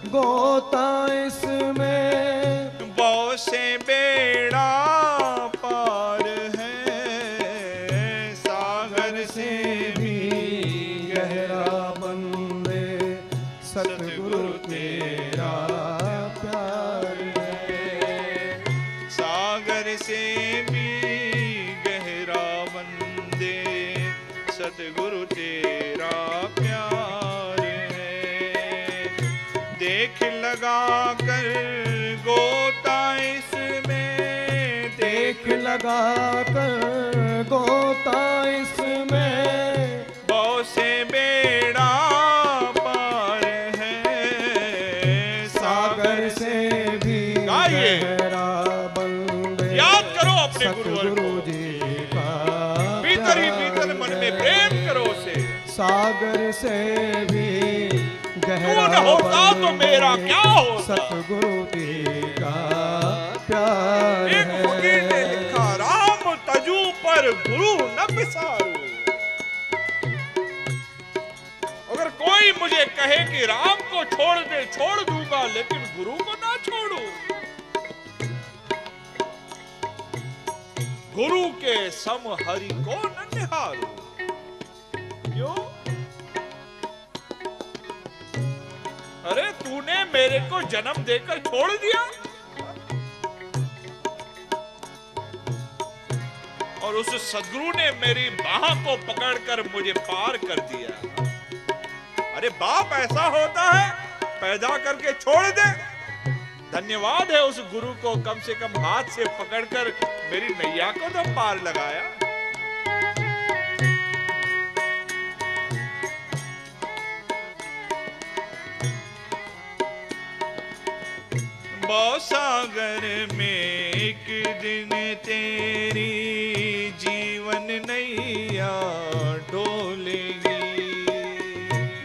गोता इसमें, बौ से बेड़ा पार है। सागर से भी गहरा बंदे, सतगुरु तेरा प्यार है। सागर से भी गहरा बंदे, सतगुरु तेरा प्यार है। देख लगा कर गोता इसमें, देख लगा कर गोता इसमें, बौ से बेड़ा पार है। सागर से भी गाइए। गहरा बंदे, याद करो अपने गुरुवर सतगुरु को, जी का भीतर ही भीतर प्यार मन में है। प्रेम करो उसे। सागर से भी गहरा तू न होता तो मेरा क्या होता। सतगुरु जी का प्यार एक फकीर ने है। लिखा, राम तजू पर गुरु न बिसारू। अगर कोई मुझे कहे कि राम को छोड़ दे, छोड़ दूंगा, लेकिन गुरु को ना छोड़ू। गुरु के सम हरि को न निहारू। क्यों? अरे तूने मेरे को जन्म देकर छोड़ दिया, और उस सदगुरु ने मेरी बाह को पकड़कर मुझे पार कर दिया। अरे बाप ऐसा होता है, पैदा करके छोड़ दे। धन्यवाद है उस गुरु को, कम से कम हाथ से पकड़कर मेरी नैया को तो पार लगाया। सागर में एक दिन तेरी जी नैया डोलेगी।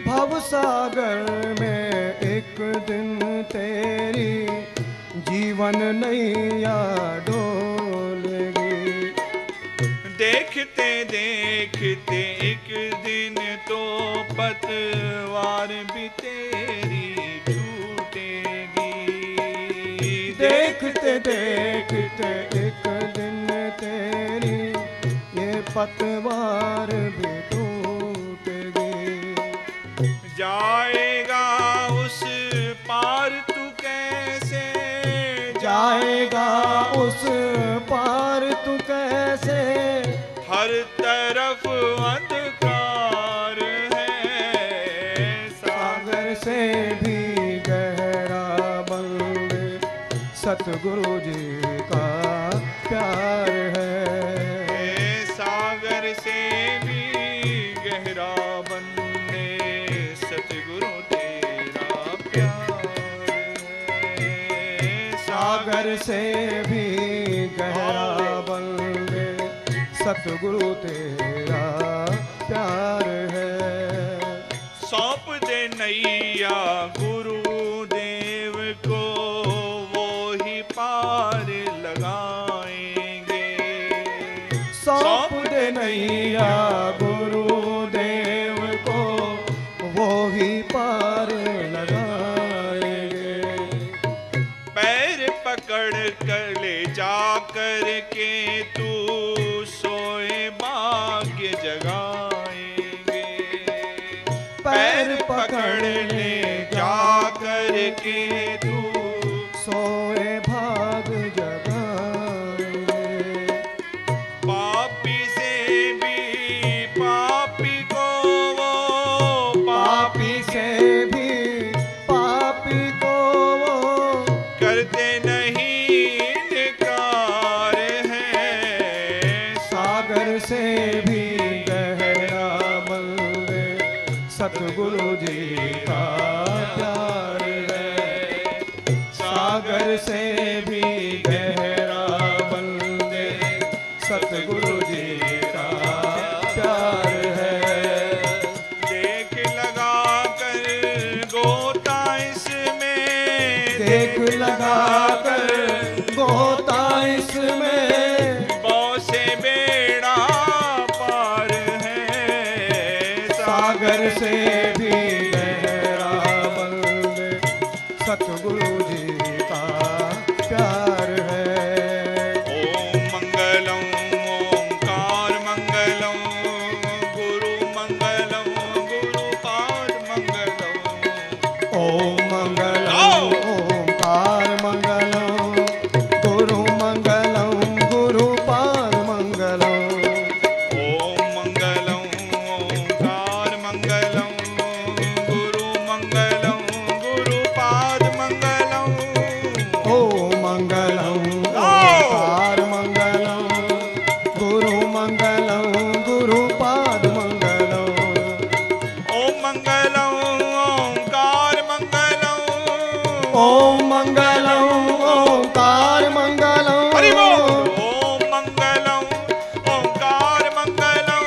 भवसागर में एक दिन तेरी जीवन नैया डोलेगी। देखते देखते एक दिन तो पतवार भी तेरी छूटेगी। देखते देखते एक दिन तेरी ये पतवार भी टूटेगी। जाएगा उस पार तू कैसे, जाएगा उस पार तू कैसे, हर तरफ अंधकार है। सागर से भी गहरा बंदे सतगुरु जी का प्यार है। सागर से भी गहरा बंदे सतगुरु तेरा प्यार है। सागर से भी गहरा बंदे सतगुरु तेरा प्यार है। सौंप दे नैया गुरुदेव को, वो ही पार लगाएंगे। सौंप दे नैया गुरुदेव को, वो ही पार लगाएंगे। पैर पकड़ कर ले जा कर के तू सोए भाग्य जगाएंगे। पैर पकड़ ले जा कर के तू सोए भाग जगाएंगे। पापी से भी पापी को वो, पापी से भी पापी को वो करते नहीं इनकार है। सागर से भी गहरा बंदे सतगुरु जी का प्यार है। सागर से भी गहरा बंदे सतगुरु जी का प्यार है। देख लगा कर गोता इसमें, देख लगा कर गोता इसमें, बौ से बेड़ा पार है। सागर से भी गहरा बंदे सतगुरु जी का प्यार है। ओम मंगलम ओंकार मंगलम, गुरु मंगलम गुरुपाद मंगलम। ओम मंगलम ओंकार मंगलम, गुरु मंगलम गुरुपाद मंगलम। ओम मंगलम ओंकार मंगलम, गुरु मंगलम गुरुपाद मंगलम। ओम मंगलम ओंकार मंगलम, गुरु मंगलम गुरुपाद मंगलम। ओम मंगलम ओंकार मंगलम, ओम मंगलम ओंकार मंगलम। हरि बोल। ओम मंगलम ओंकार मंगलम,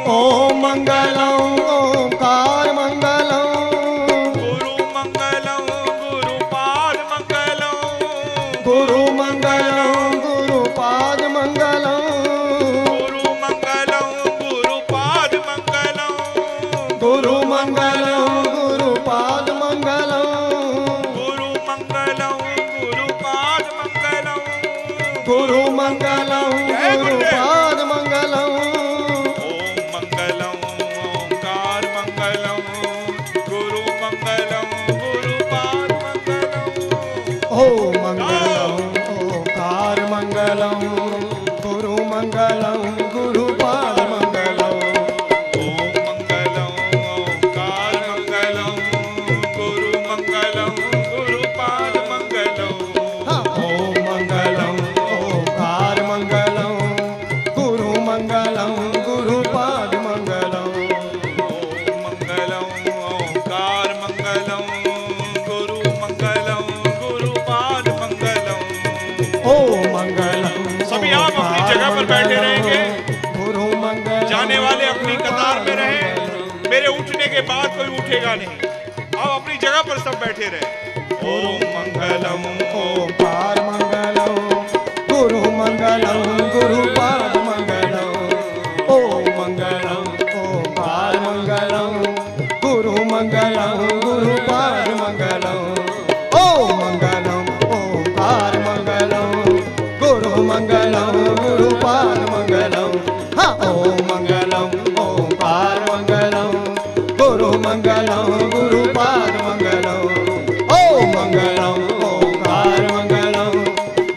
ओम मंगलम ओंकार मंगलम। गुरु मंगलम गुरुपाद मंगलम। गुरु मंगलम गुरुपाद मंगलम। गुरु मंगलम गुरुपाद मंगलम। गुरु मंगलम गुरुपाद मंगलम। गुरु मंगलम गुरुपाद मंगलम। गुरु मंगलम गुरुपाद मंगलम। ओम मंगलम ओंकार मंगलम, गुरु मंगलम गुरुपाद मंगलम। ओम मंगलम ओंकार मंगलम, गुरु मंगलम गुरुपाद मंगलम। ओम मंगलम ओंकार बोलने के बाद कोई उठेगा नहीं। अब अपनी जगह पर सब बैठे रहे। ओम मंगलम ओंकार मंगलम गुरु मंगलम गुरुपाद मंगलम। ओम मंगलम ओंकार मंगलम गुरु मंगलम गुरुपाद मंगलम। ओम मंगलम ओंकार मंगलम गुरु मंगलम गुरुपाद मंगलम। हाँ ओम मंगलम ओंकार मंगलम गुरु मंगलम गुरुपाद मंगलम। ओम मंगलम ओंकार मंगलम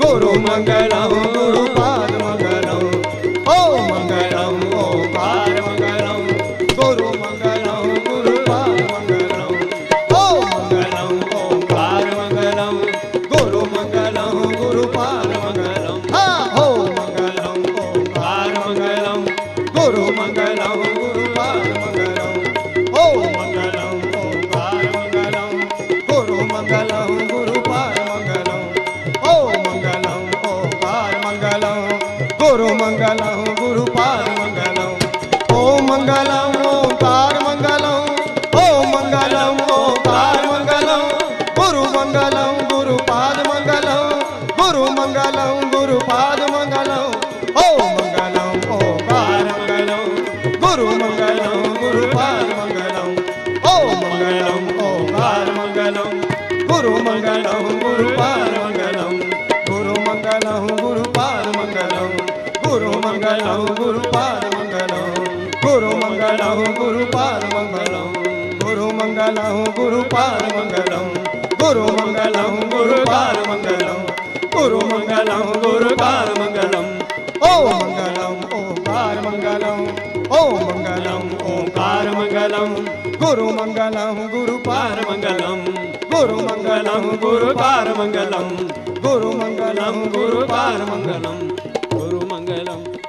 गुरु मंगलम गुरुपाद मंगलम। ओम मंगलम ओंकार मंगलम गुरु मंगलम गुरुपाद मंगलम। ओम मंगलम ओंकार मंगलम गुरु मंगलम गुरुपाद मंगलम। हाँ ओम मंगलम ओंकार मंगलम गुरु मंगलम गुरुपाद मंगलम। ओम मंगलम ओंकार मंगलम गुरु मंगलम गुरुपाद मंगलम। ओम मंगलम ओंकार मंगलम गुरु मंगलम गुरुपाद मंगलम। ओम मंगलम ओंकार मंगलम ओम मंगलम ओंकार मंगलम गुरु मंगलम गुरुपाद मंगलम गुरु मंगलम गुरुपाद मंगलम। ओम मंगलम ओंकार मंगलम गुरु मंगलम गुरुपाद मंगलम। ओम मंगलम ओंकार मंगलम गुरु मंगलम गुरुपाद मंगलम। गुरु मंगलम गुरुपाद मंगलम गुरु मंगलम गुरुपाद मंगलम। गुरु मंगलम गुरुपाद मंगलम गुरु मंगलम गुरुपाद मंगलम। गुरु मंगलम गुरुपाद मंगलम गुरु मंगलम गुरुपाद मंगलम। ओम मंगलम ओंकार मंगलम ओम मंगलम ओंकार मंगलम गुरु मंगलम गुरुपाद मंगलम। गुरु मंगलम गुरुपाद मंगलम गुरु मंगलम गुरुपाद मंगलम। गुरु मंगलम